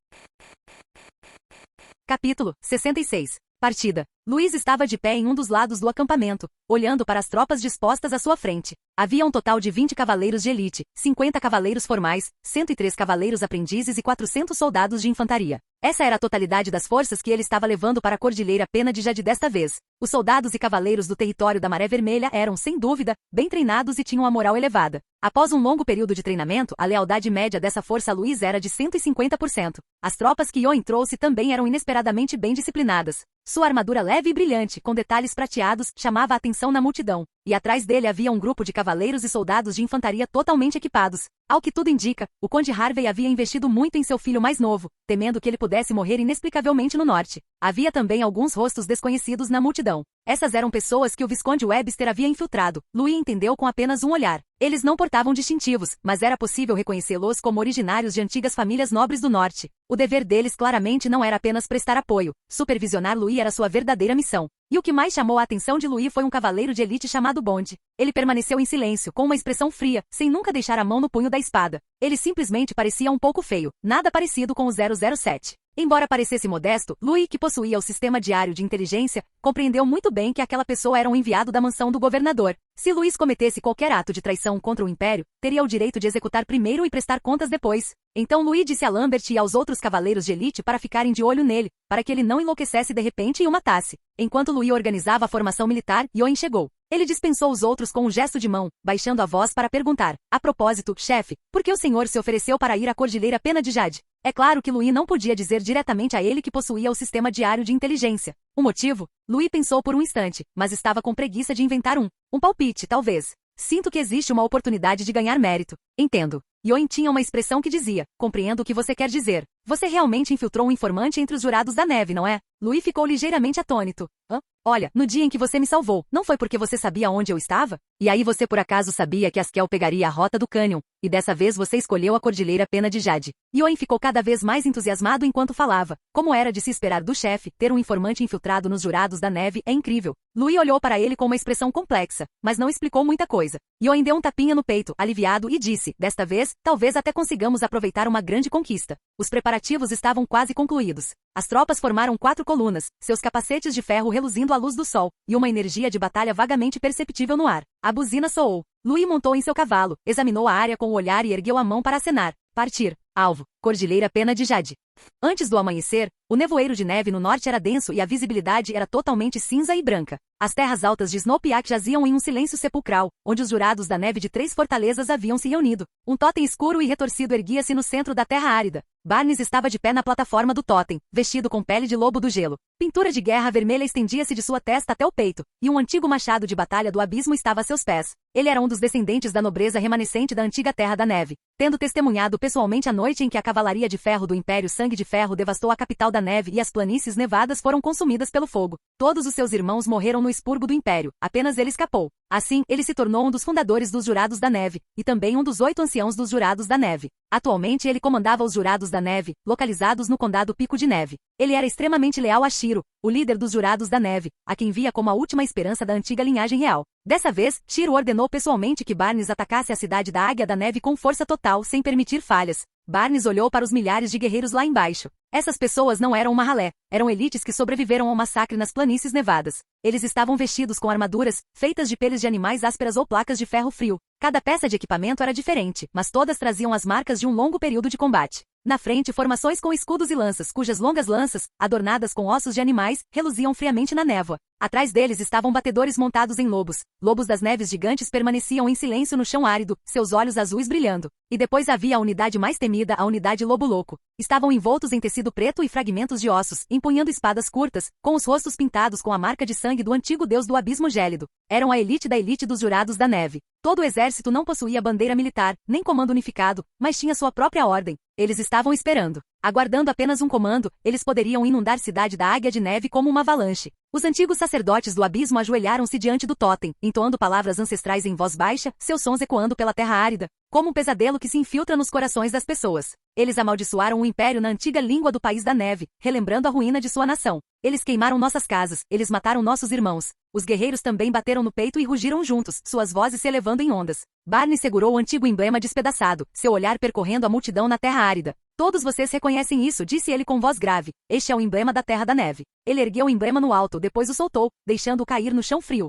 Capítulo 66. Partida. Luiz estava de pé em um dos lados do acampamento, olhando para as tropas dispostas à sua frente. Havia um total de 20 cavaleiros de elite, 50 cavaleiros formais, 103 cavaleiros aprendizes e 400 soldados de infantaria. Essa era a totalidade das forças que ele estava levando para a Cordilheira Pena de Jade desta vez. Os soldados e cavaleiros do território da Maré Vermelha eram, sem dúvida, bem treinados e tinham a moral elevada. Após um longo período de treinamento, a lealdade média dessa força a Luiz era de 150%. As tropas que Yoen trouxe também eram inesperadamente bem disciplinadas. Sua armadura leve e brilhante, com detalhes prateados, chamava a atenção na multidão. E atrás dele havia um grupo de cavaleiros e soldados de infantaria totalmente equipados. Ao que tudo indica, o Conde Harvey havia investido muito em seu filho mais novo, temendo que ele pudesse morrer inexplicavelmente no norte. Havia também alguns rostos desconhecidos na multidão. Essas eram pessoas que o Visconde Webster havia infiltrado. Louis entendeu com apenas um olhar. Eles não portavam distintivos, mas era possível reconhecê-los como originários de antigas famílias nobres do norte. O dever deles claramente não era apenas prestar apoio. Supervisionar Louis era sua verdadeira missão. E o que mais chamou a atenção de Louis foi um cavaleiro de elite chamado Bond. Ele permaneceu em silêncio, com uma expressão fria, sem nunca deixar a mão no punho da espada. Ele simplesmente parecia um pouco feio, nada parecido com o 007. Embora parecesse modesto, Louis, que possuía o sistema diário de inteligência, compreendeu muito bem que aquela pessoa era um enviado da mansão do governador. Se Louis cometesse qualquer ato de traição contra o Império, teria o direito de executar primeiro e prestar contas depois. Então Louis disse a Lambert e aos outros cavaleiros de elite para ficarem de olho nele, para que ele não enlouquecesse de repente e o matasse. Enquanto Louis organizava a formação militar, Yoen chegou. Ele dispensou os outros com um gesto de mão, baixando a voz para perguntar. A propósito, chefe, por que o senhor se ofereceu para ir à Cordilheira Pena de Jade? É claro que Louis não podia dizer diretamente a ele que possuía o sistema diário de inteligência. O motivo? Louis pensou por um instante, mas estava com preguiça de inventar um palpite, talvez. Sinto que existe uma oportunidade de ganhar mérito. Entendo. Yoen tinha uma expressão que dizia, compreendo o que você quer dizer. Você realmente infiltrou um informante entre os jurados da neve, não é? Louis ficou ligeiramente atônito. Hã? Olha, no dia em que você me salvou, não foi porque você sabia onde eu estava? E aí você por acaso sabia que Askel pegaria a rota do cânion, e dessa vez você escolheu a Cordilheira Pena de Jade. Yoen ficou cada vez mais entusiasmado enquanto falava. Como era de se esperar do chefe, ter um informante infiltrado nos jurados da neve é incrível. Louis olhou para ele com uma expressão complexa, mas não explicou muita coisa. Yoen deu um tapinha no peito, aliviado, e disse, desta vez, talvez até consigamos aproveitar uma grande conquista. Os preparativos estavam quase concluídos. As tropas formaram 4 colunas, seus capacetes de ferro reluzindo à luz do sol, e uma energia de batalha vagamente perceptível no ar. A buzina soou. Louis montou em seu cavalo, examinou a área com o olhar e ergueu a mão para acenar. Partir. Alvo. Cordilheira Pena de Jade. Antes do amanhecer, o nevoeiro de neve no norte era denso e a visibilidade era totalmente cinza e branca. As terras altas de Snowpeak jaziam em um silêncio sepulcral, onde os jurados da neve de 3 fortalezas haviam se reunido. Um totem escuro e retorcido erguia-se no centro da terra árida. Barnes estava de pé na plataforma do totem, vestido com pele de lobo do gelo. Pintura de guerra vermelha estendia-se de sua testa até o peito, e um antigo machado de batalha do abismo estava a seus pés. Ele era um dos descendentes da nobreza remanescente da antiga Terra da Neve, tendo testemunhado pessoalmente a noite em que a cavalaria de ferro do Império Sangue de Ferro devastou a capital da neve e as planícies nevadas foram consumidas pelo fogo. Todos os seus irmãos morreram no expurgo do Império, apenas ele escapou. Assim, ele se tornou um dos fundadores dos Jurados da Neve, e também um dos 8 anciãos dos Jurados da Neve. Atualmente ele comandava os Jurados da Neve, localizados no Condado Pico de Neve. Ele era extremamente leal a Shiro, o líder dos Jurados da Neve, a quem via como a última esperança da antiga linhagem real. Dessa vez, Shiro ordenou pessoalmente que Barnes atacasse a cidade da Águia da Neve com força total, sem permitir falhas. Barnes olhou para os milhares de guerreiros lá embaixo. Essas pessoas não eram uma ralé, eram elites que sobreviveram ao massacre nas planícies nevadas. Eles estavam vestidos com armaduras, feitas de peles de animais ásperas ou placas de ferro frio. Cada peça de equipamento era diferente, mas todas traziam as marcas de um longo período de combate. Na frente, formações com escudos e lanças, cujas longas lanças, adornadas com ossos de animais, reluziam friamente na névoa. Atrás deles estavam batedores montados em lobos. Lobos das neves gigantes permaneciam em silêncio no chão árido, seus olhos azuis brilhando. E depois havia a unidade mais temida, a unidade Lobo Louco. Estavam envoltos em tecido preto e fragmentos de ossos, empunhando espadas curtas, com os rostos pintados com a marca de sangue do antigo deus do abismo gélido. Eram a elite da elite dos Jurados da Neve. Todo o exército não possuía bandeira militar, nem comando unificado, mas tinha sua própria ordem. Eles estavam esperando. Aguardando apenas um comando, eles poderiam inundar Cidade da Águia de Neve como uma avalanche. Os antigos sacerdotes do abismo ajoelharam-se diante do totem, entoando palavras ancestrais em voz baixa, seus sons ecoando pela terra árida, como um pesadelo que se infiltra nos corações das pessoas. Eles amaldiçoaram o império na antiga língua do país da neve, relembrando a ruína de sua nação. Eles queimaram nossas casas, eles mataram nossos irmãos. Os guerreiros também bateram no peito e rugiram juntos, suas vozes se elevando em ondas. Barney segurou o antigo emblema despedaçado, seu olhar percorrendo a multidão na terra árida. Todos vocês reconhecem isso, disse ele com voz grave. Este é o emblema da Terra da Neve. Ele ergueu o emblema no alto, depois o soltou, deixando-o cair no chão frio.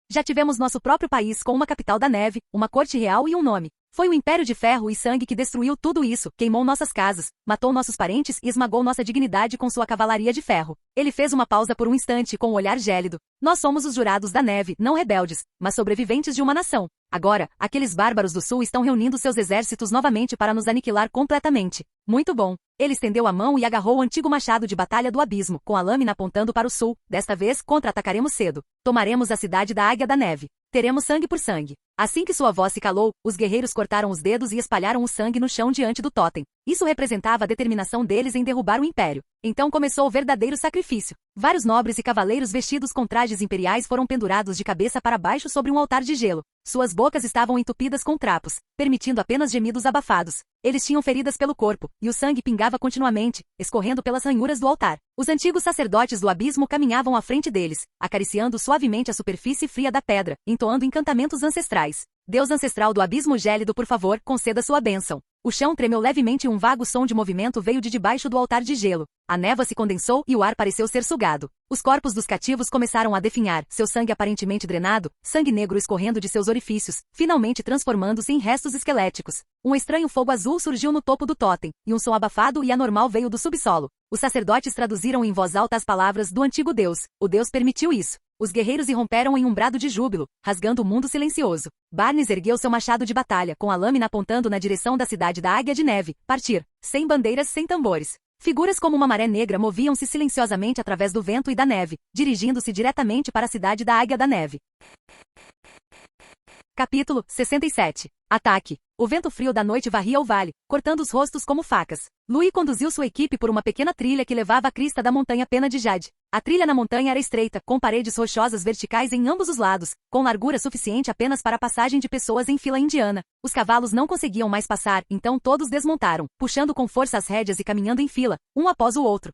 Já tivemos nosso próprio país com uma capital da neve, uma corte real e um nome. Foi o Império de Ferro e Sangue que destruiu tudo isso, queimou nossas casas, matou nossos parentes e esmagou nossa dignidade com sua cavalaria de ferro. Ele fez uma pausa por um instante com um olhar gélido. Nós somos os Jurados da Neve, não rebeldes, mas sobreviventes de uma nação. Agora, aqueles bárbaros do sul estão reunindo seus exércitos novamente para nos aniquilar completamente. Muito bom. Ele estendeu a mão e agarrou o antigo machado de batalha do abismo, com a lâmina apontando para o sul. Desta vez, contra-atacaremos cedo. Tomaremos a cidade da Águia da Neve. Teremos sangue por sangue. Assim que sua voz se calou, os guerreiros cortaram os dedos e espalharam o sangue no chão diante do totem. Isso representava a determinação deles em derrubar o império. Então começou o verdadeiro sacrifício. Vários nobres e cavaleiros vestidos com trajes imperiais foram pendurados de cabeça para baixo sobre um altar de gelo. Suas bocas estavam entupidas com trapos, permitindo apenas gemidos abafados. Eles tinham feridas pelo corpo, e o sangue pingava continuamente, escorrendo pelas ranhuras do altar. Os antigos sacerdotes do abismo caminhavam à frente deles, acariciando suavemente a superfície fria da pedra, entoando encantamentos ancestrais. Deus ancestral do abismo gélido, por favor, conceda sua bênção. O chão tremeu levemente e um vago som de movimento veio de debaixo do altar de gelo. A névoa se condensou e o ar pareceu ser sugado. Os corpos dos cativos começaram a definhar, seu sangue aparentemente drenado, sangue negro escorrendo de seus orifícios, finalmente transformando-se em restos esqueléticos. Um estranho fogo azul surgiu no topo do totem, e um som abafado e anormal veio do subsolo. Os sacerdotes traduziram em voz alta as palavras do antigo Deus. O Deus permitiu isso. Os guerreiros irromperam em um brado de júbilo, rasgando o mundo silencioso. Barnes ergueu seu machado de batalha, com a lâmina apontando na direção da cidade da Águia de Neve. Partir. Sem bandeiras, sem tambores. Figuras como uma maré negra moviam-se silenciosamente através do vento e da neve, dirigindo-se diretamente para a cidade da Águia da Neve. Capítulo 67. Ataque. O vento frio da noite varria o vale, cortando os rostos como facas. Louis conduziu sua equipe por uma pequena trilha que levava à crista da montanha Pena de Jade. A trilha na montanha era estreita, com paredes rochosas verticais em ambos os lados, com largura suficiente apenas para a passagem de pessoas em fila indiana. Os cavalos não conseguiam mais passar, então todos desmontaram, puxando com força as rédeas e caminhando em fila, um após o outro.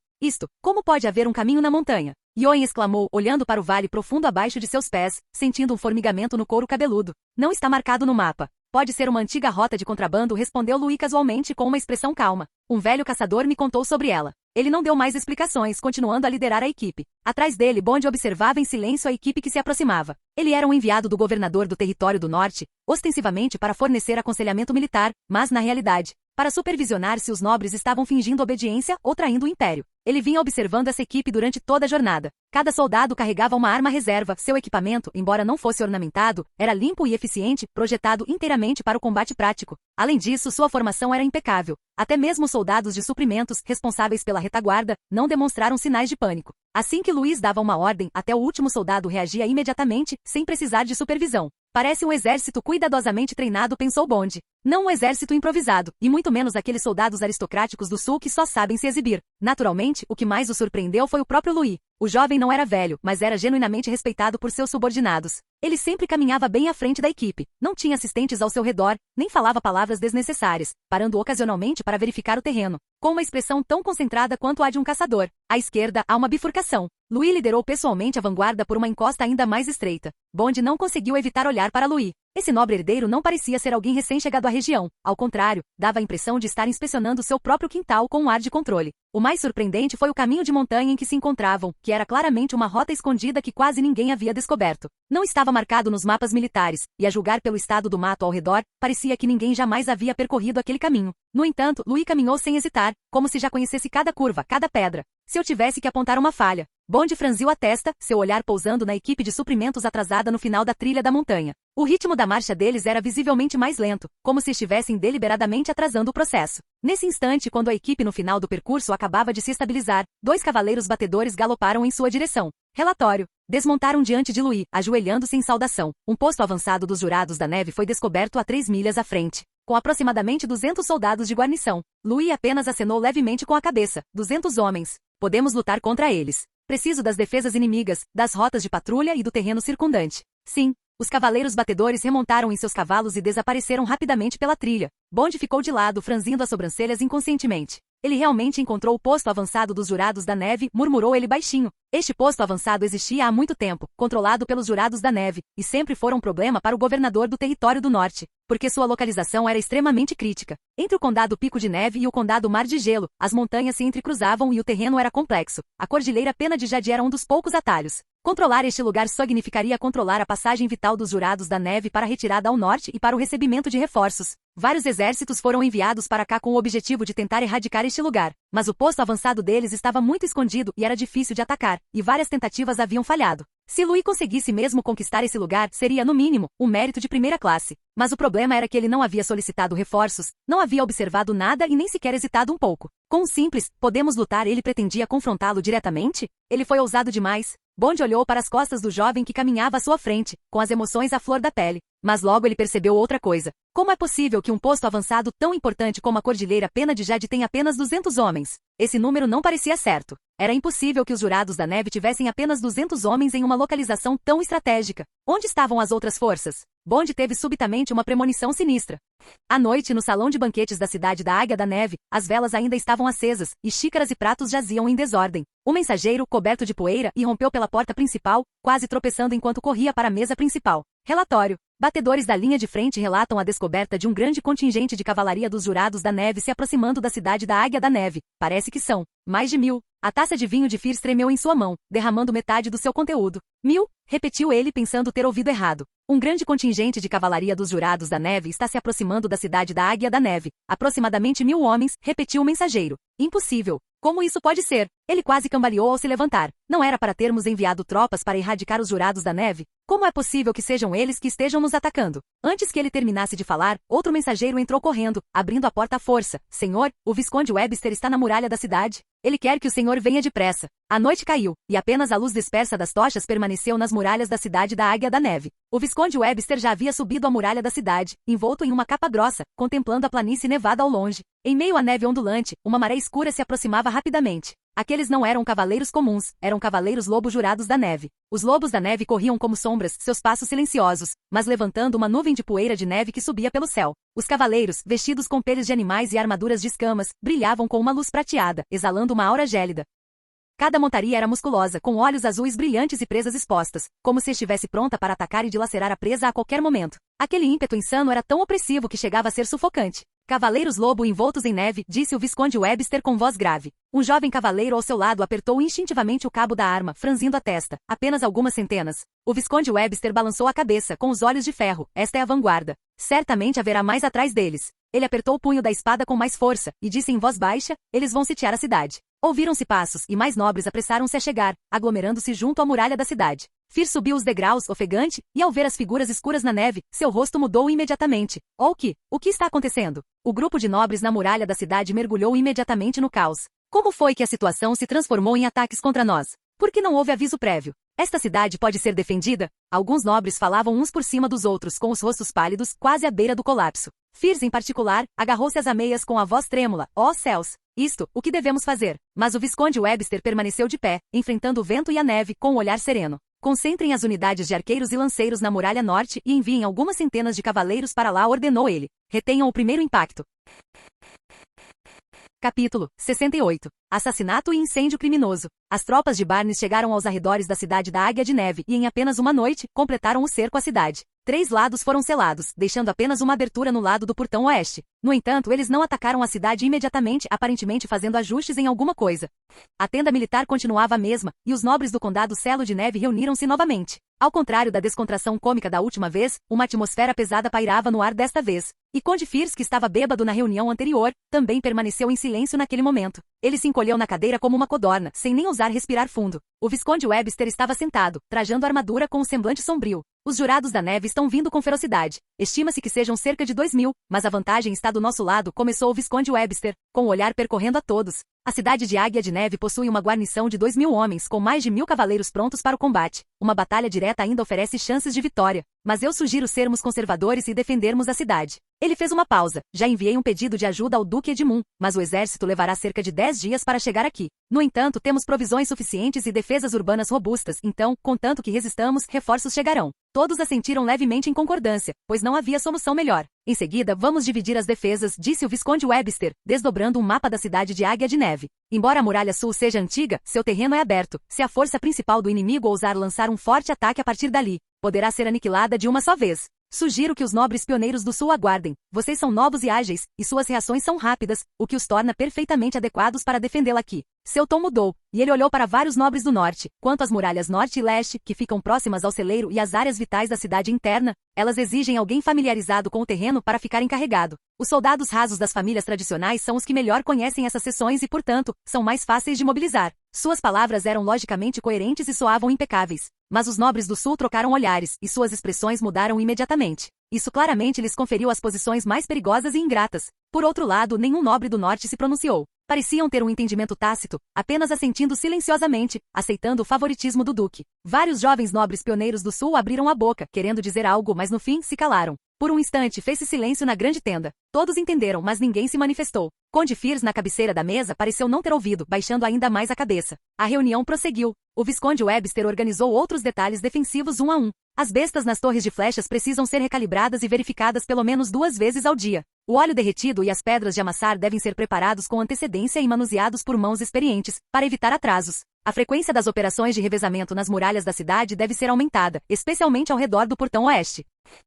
Como pode haver um caminho na montanha? Yoen exclamou, olhando para o vale profundo abaixo de seus pés, sentindo um formigamento no couro cabeludo. Não está marcado no mapa. Pode ser uma antiga rota de contrabando, respondeu Louis casualmente com uma expressão calma. Um velho caçador me contou sobre ela. Ele não deu mais explicações, continuando a liderar a equipe. Atrás dele, Bond observava em silêncio a equipe que se aproximava. Ele era um enviado do governador do Território do Norte, ostensivamente para fornecer aconselhamento militar, mas na realidade, para supervisionar se os nobres estavam fingindo obediência ou traindo o império. Ele vinha observando essa equipe durante toda a jornada. Cada soldado carregava uma arma reserva, seu equipamento, embora não fosse ornamentado, era limpo e eficiente, projetado inteiramente para o combate prático. Além disso, sua formação era impecável. Até mesmo os soldados de suprimentos, responsáveis pela retaguarda, não demonstraram sinais de pânico. Assim que Luiz dava uma ordem, até o último soldado reagia imediatamente, sem precisar de supervisão. Parece um exército cuidadosamente treinado, pensou Bond. Não um exército improvisado, e muito menos aqueles soldados aristocráticos do sul que só sabem se exibir. Naturalmente, o que mais o surpreendeu foi o próprio Louis. O jovem não era velho, mas era genuinamente respeitado por seus subordinados. Ele sempre caminhava bem à frente da equipe, não tinha assistentes ao seu redor, nem falava palavras desnecessárias, parando ocasionalmente para verificar o terreno, com uma expressão tão concentrada quanto a de um caçador. À esquerda, há uma bifurcação. Louis liderou pessoalmente a vanguarda por uma encosta ainda mais estreita. Bond não conseguiu evitar olhar para Louis. Esse nobre herdeiro não parecia ser alguém recém-chegado à região. Ao contrário, dava a impressão de estar inspecionando seu próprio quintal com um ar de controle. O mais surpreendente foi o caminho de montanha em que se encontravam, que era claramente uma rota escondida que quase ninguém havia descoberto. Não estava marcado nos mapas militares, e a julgar pelo estado do mato ao redor, parecia que ninguém jamais havia percorrido aquele caminho. No entanto, Louis caminhou sem hesitar, como se já conhecesse cada curva, cada pedra. Se eu tivesse que apontar uma falha. Bond franziu a testa, seu olhar pousando na equipe de suprimentos atrasada no final da trilha da montanha. O ritmo da marcha deles era visivelmente mais lento, como se estivessem deliberadamente atrasando o processo. Nesse instante, quando a equipe no final do percurso acabava de se estabilizar, 2 cavaleiros batedores galoparam em sua direção. Relatório. Desmontaram diante de Louis, ajoelhando-se em saudação. Um posto avançado dos Jurados da Neve foi descoberto a 3 milhas à frente, com aproximadamente 200 soldados de guarnição. Louis apenas acenou levemente com a cabeça. 200 homens. Podemos lutar contra eles. Preciso das defesas inimigas, das rotas de patrulha e do terreno circundante. Sim. Os cavaleiros batedores remontaram em seus cavalos e desapareceram rapidamente pela trilha. Bond ficou de lado, franzindo as sobrancelhas inconscientemente. Ele realmente encontrou o posto avançado dos Jurados da Neve, murmurou ele baixinho. Este posto avançado existia há muito tempo, controlado pelos Jurados da Neve, e sempre foi um problema para o governador do Território do Norte, porque sua localização era extremamente crítica. Entre o Condado Pico de Neve e o Condado Mar de Gelo, as montanhas se entrecruzavam e o terreno era complexo. A Cordilheira Pena de Jade era um dos poucos atalhos. Controlar este lugar significaria controlar a passagem vital dos Jurados da Neve para a retirada ao norte e para o recebimento de reforços. Vários exércitos foram enviados para cá com o objetivo de tentar erradicar este lugar, mas o posto avançado deles estava muito escondido e era difícil de atacar, e várias tentativas haviam falhado. Se Louis conseguisse mesmo conquistar esse lugar, seria, no mínimo, um mérito de primeira classe. Mas o problema era que ele não havia solicitado reforços, não havia observado nada e nem sequer hesitado um pouco. Com um simples, podemos lutar, ele pretendia confrontá-lo diretamente? Ele foi ousado demais. Bond olhou para as costas do jovem que caminhava à sua frente, com as emoções à flor da pele. Mas logo ele percebeu outra coisa. Como é possível que um posto avançado tão importante como a Cordilheira Pena de Jade tenha apenas 200 homens? Esse número não parecia certo. Era impossível que os Jurados da Neve tivessem apenas 200 homens em uma localização tão estratégica. Onde estavam as outras forças? Bond teve subitamente uma premonição sinistra. À noite, no salão de banquetes da cidade da Águia da Neve, as velas ainda estavam acesas, e xícaras e pratos jaziam em desordem. Um mensageiro, coberto de poeira, irrompeu pela porta principal, quase tropeçando enquanto corria para a mesa principal. Relatório. Batedores da linha de frente relatam a descoberta de um grande contingente de cavalaria dos Jurados da Neve se aproximando da cidade da Águia da Neve. Parece que são mais de 1000. A taça de vinho de Firs tremeu em sua mão, derramando metade do seu conteúdo. 1000? Repetiu ele pensando ter ouvido errado. Um grande contingente de cavalaria dos Jurados da Neve está se aproximando da cidade da Águia da Neve. Aproximadamente 1000 homens, repetiu o mensageiro. Impossível. Como isso pode ser? Ele quase cambaleou ao se levantar. Não era para termos enviado tropas para erradicar os Jurados da Neve? Como é possível que sejam eles que estejam nos atacando? Antes que ele terminasse de falar, outro mensageiro entrou correndo, abrindo a porta à força. Senhor, o Visconde Webster está na muralha da cidade. Ele quer que o senhor venha depressa. A noite caiu, e apenas a luz dispersa das tochas permaneceu nas muralhas da cidade da Águia da Neve. O Visconde Webster já havia subido a muralha da cidade, envolto em uma capa grossa, contemplando a planície nevada ao longe. Em meio à neve ondulante, uma maré escura se aproximava rapidamente. Aqueles não eram cavaleiros comuns, eram cavaleiros lobos Jurados da Neve. Os lobos da neve corriam como sombras, seus passos silenciosos, mas levantando uma nuvem de poeira de neve que subia pelo céu. Os cavaleiros, vestidos com peles de animais e armaduras de escamas, brilhavam com uma luz prateada, exalando uma aura gélida. Cada montaria era musculosa, com olhos azuis brilhantes e presas expostas, como se estivesse pronta para atacar e dilacerar a presa a qualquer momento. Aquele ímpeto insano era tão opressivo que chegava a ser sufocante. Cavaleiros lobo envoltos em neve, disse o Visconde Webster com voz grave. Um jovem cavaleiro ao seu lado apertou instintivamente o cabo da arma, franzindo a testa. Apenas algumas centenas. O Visconde Webster balançou a cabeça, com os olhos de ferro. Esta é a vanguarda. Certamente haverá mais atrás deles. Ele apertou o punho da espada com mais força, e disse em voz baixa, eles vão sitiar a cidade. Ouviram-se passos, e mais nobres apressaram-se a chegar, aglomerando-se junto à muralha da cidade. Fir subiu os degraus, ofegante, e ao ver as figuras escuras na neve, seu rosto mudou imediatamente. Oh, o que está acontecendo? O grupo de nobres na muralha da cidade mergulhou imediatamente no caos. Como foi que a situação se transformou em ataques contra nós? Por que não houve aviso prévio? Esta cidade pode ser defendida? Alguns nobres falavam uns por cima dos outros, com os rostos pálidos, quase à beira do colapso. Firs, em particular, agarrou-se às ameias com a voz trêmula. Oh céus! O que devemos fazer? Mas o Visconde Webster permaneceu de pé, enfrentando o vento e a neve, com um olhar sereno. Concentrem as unidades de arqueiros e lanceiros na muralha norte e enviem algumas centenas de cavaleiros para lá, ordenou ele. Retenham o primeiro impacto. Capítulo 68. Assassinato e incêndio criminoso. As tropas de Barnes chegaram aos arredores da cidade da Águia de Neve e em apenas uma noite, completaram o cerco à cidade. 3 lados foram selados, deixando apenas uma abertura no lado do portão oeste. No entanto, eles não atacaram a cidade imediatamente, aparentemente fazendo ajustes em alguma coisa. A tenda militar continuava a mesma, e os nobres do condado Selo de Neve reuniram-se novamente. Ao contrário da descontração cômica da última vez, uma atmosfera pesada pairava no ar desta vez. E Conde Firs, que estava bêbado na reunião anterior, também permaneceu em silêncio naquele momento. Ele se encolheu na cadeira como uma codorna, sem nem ousar respirar fundo. O Visconde Webster estava sentado, trajando armadura com um semblante sombrio. Os jurados da neve estão vindo com ferocidade. Estima-se que sejam cerca de 2000, mas a vantagem está do nosso lado, começou o Visconde Webster, com o olhar percorrendo a todos. A cidade de Águia de Neve possui uma guarnição de 2000 homens, com mais de 1000 cavaleiros prontos para o combate. Uma batalha direta ainda oferece chances de vitória, mas eu sugiro sermos conservadores e defendermos a cidade. Ele fez uma pausa. Já enviei um pedido de ajuda ao Duque Edmund, mas o exército levará cerca de 10 dias para chegar aqui. No entanto, temos provisões suficientes e defesas urbanas robustas, então, contanto que resistamos, reforços chegarão. Todos assentiram levemente em concordância, pois não havia solução melhor. Em seguida, vamos dividir as defesas, disse o Visconde Webster, desdobrando um mapa da cidade de Águia de Neve. Embora a muralha sul seja antiga, seu terreno é aberto. Se a força principal do inimigo ousar lançar um forte ataque a partir dali, poderá ser aniquilada de uma só vez. Sugiro que os nobres pioneiros do sul aguardem. Vocês são novos e ágeis, e suas reações são rápidas, o que os torna perfeitamente adequados para defendê-la aqui. Seu tom mudou, e ele olhou para vários nobres do norte. Quanto às muralhas norte e leste, que ficam próximas ao celeiro e às áreas vitais da cidade interna, elas exigem alguém familiarizado com o terreno para ficar encarregado. Os soldados rasos das famílias tradicionais são os que melhor conhecem essas seções e, portanto, são mais fáceis de mobilizar. Suas palavras eram logicamente coerentes e soavam impecáveis. Mas os nobres do sul trocaram olhares, e suas expressões mudaram imediatamente. Isso claramente lhes conferiu as posições mais perigosas e ingratas. Por outro lado, nenhum nobre do norte se pronunciou. Pareciam ter um entendimento tácito, apenas assentindo silenciosamente, aceitando o favoritismo do duque. Vários jovens nobres pioneiros do sul abriram a boca, querendo dizer algo, mas no fim se calaram. Por um instante fez-se silêncio na grande tenda. Todos entenderam, mas ninguém se manifestou. Conde Firs, na cabeceira da mesa, pareceu não ter ouvido, baixando ainda mais a cabeça. A reunião prosseguiu. O Visconde Webster organizou outros detalhes defensivos um a um. As bestas nas torres de flechas precisam ser recalibradas e verificadas pelo menos 2 vezes ao dia. O óleo derretido e as pedras de amassar devem ser preparados com antecedência e manuseados por mãos experientes, para evitar atrasos. A frequência das operações de revezamento nas muralhas da cidade deve ser aumentada, especialmente ao redor do portão oeste.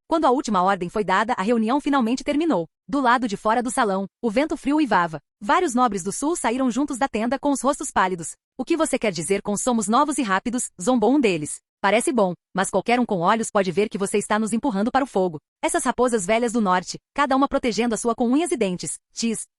Quando a última ordem foi dada, a reunião finalmente terminou. Do lado de fora do salão, o vento frio uivava. Vários nobres do sul saíram juntos da tenda com os rostos pálidos. O que você quer dizer com somos novos e rápidos? Zombou um deles. Parece bom, mas qualquer um com olhos pode ver que você está nos empurrando para o fogo. Essas raposas velhas do norte, cada uma protegendo a sua com unhas e dentes.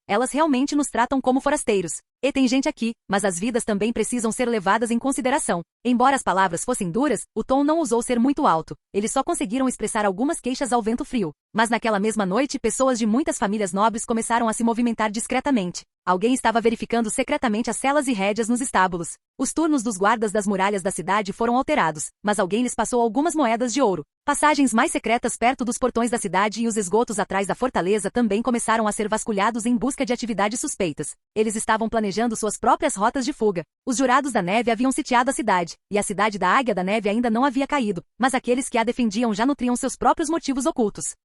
Elas realmente nos tratam como forasteiros. E tem gente aqui, mas as vidas também precisam ser levadas em consideração. Embora as palavras fossem duras, o tom não ousou ser muito alto. Eles só conseguiram expressar algumas queixas ao vento frio. Mas naquela mesma noite, pessoas de muitas famílias nobres começaram a se movimentar discretamente. Alguém estava verificando secretamente as celas e rédeas nos estábulos. Os turnos dos guardas das muralhas da cidade foram alterados, mas alguém lhes passou algumas moedas de ouro. Passagens mais secretas perto dos portões da cidade e os esgotos atrás da fortaleza também começaram a ser vasculhados em busca de atividades suspeitas. Eles estavam planejando suas próprias rotas de fuga. Os jurados da neve haviam sitiado a cidade, e a cidade da Águia da Neve ainda não havia caído, mas aqueles que a defendiam já nutriam seus próprios motivos ocultos.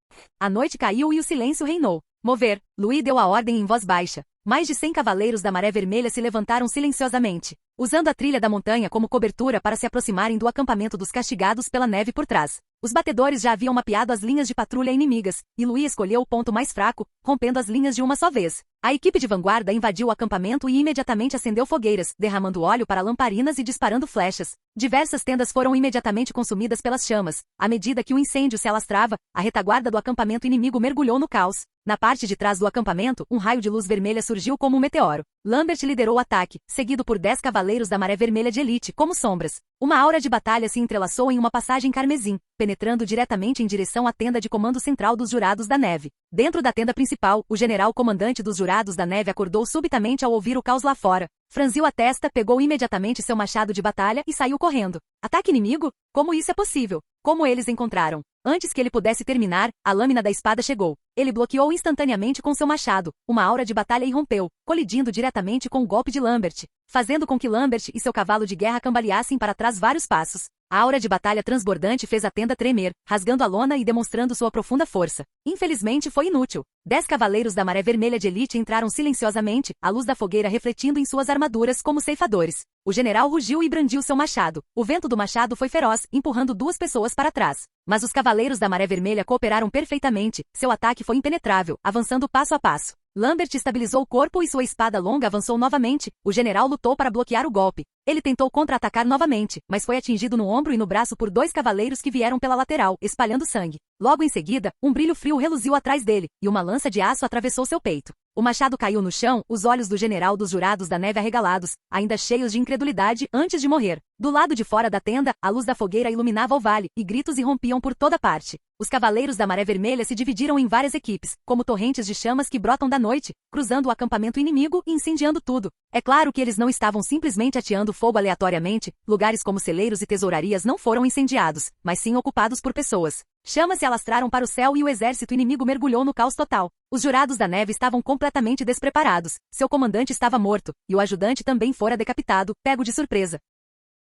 A noite caiu e o silêncio reinou. Mover, Louis deu a ordem em voz baixa. Mais de 100 cavaleiros da Maré Vermelha se levantaram silenciosamente, usando a trilha da montanha como cobertura para se aproximarem do acampamento dos castigados pela neve por trás. Os batedores já haviam mapeado as linhas de patrulha inimigas, e Louis escolheu o ponto mais fraco, rompendo as linhas de uma só vez. A equipe de vanguarda invadiu o acampamento e imediatamente acendeu fogueiras, derramando óleo para lamparinas e disparando flechas. Diversas tendas foram imediatamente consumidas pelas chamas. À medida que o incêndio se alastrava, a retaguarda do acampamento inimigo mergulhou no caos. Na parte de trás do acampamento, um raio de luz vermelha surgiu como um meteoro. Lambert liderou o ataque, seguido por 10 cavaleiros da Maré Vermelha de elite, como sombras. Uma aura de batalha se entrelaçou em uma passagem carmesim, penetrando diretamente em direção à tenda de comando central dos Jurados da Neve. Dentro da tenda principal, o general comandante dos Jurados da Neve acordou subitamente ao ouvir o caos lá fora. Franziu a testa, pegou imediatamente seu machado de batalha e saiu correndo. Ataque inimigo? Como isso é possível? Como eles encontraram? Antes que ele pudesse terminar, a lâmina da espada chegou. Ele bloqueou instantaneamente com seu machado. Uma aura de batalha irrompeu, colidindo diretamente com o golpe de Lambert, fazendo com que Lambert e seu cavalo de guerra cambaleassem para trás vários passos. A aura de batalha transbordante fez a tenda tremer, rasgando a lona e demonstrando sua profunda força. Infelizmente foi inútil. 10 cavaleiros da Maré Vermelha de elite entraram silenciosamente, a luz da fogueira refletindo em suas armaduras como ceifadores. O general rugiu e brandiu seu machado. O vento do machado foi feroz, empurrando 2 pessoas para trás. Mas os cavaleiros da Maré Vermelha cooperaram perfeitamente. Seu ataque foi impenetrável, avançando passo a passo. Lambert estabilizou o corpo e sua espada longa avançou novamente. O general lutou para bloquear o golpe. Ele tentou contra-atacar novamente, mas foi atingido no ombro e no braço por 2 cavaleiros que vieram pela lateral, espalhando sangue. Logo em seguida, um brilho frio reluziu atrás dele, e uma lança de aço atravessou seu peito. O machado caiu no chão, os olhos do general dos Jurados da Neve arregalados, ainda cheios de incredulidade antes de morrer. Do lado de fora da tenda, a luz da fogueira iluminava o vale, e gritos irrompiam por toda parte. Os cavaleiros da Maré Vermelha se dividiram em várias equipes, como torrentes de chamas que brotam da noite, cruzando o acampamento inimigo e incendiando tudo. É claro que eles não estavam simplesmente ateando fogo aleatoriamente, lugares como celeiros e tesourarias não foram incendiados, mas sim ocupados por pessoas. Chamas se alastraram para o céu e o exército inimigo mergulhou no caos total. Os Jurados da Neve estavam completamente despreparados. Seu comandante estava morto, e o ajudante também fora decapitado, pego de surpresa.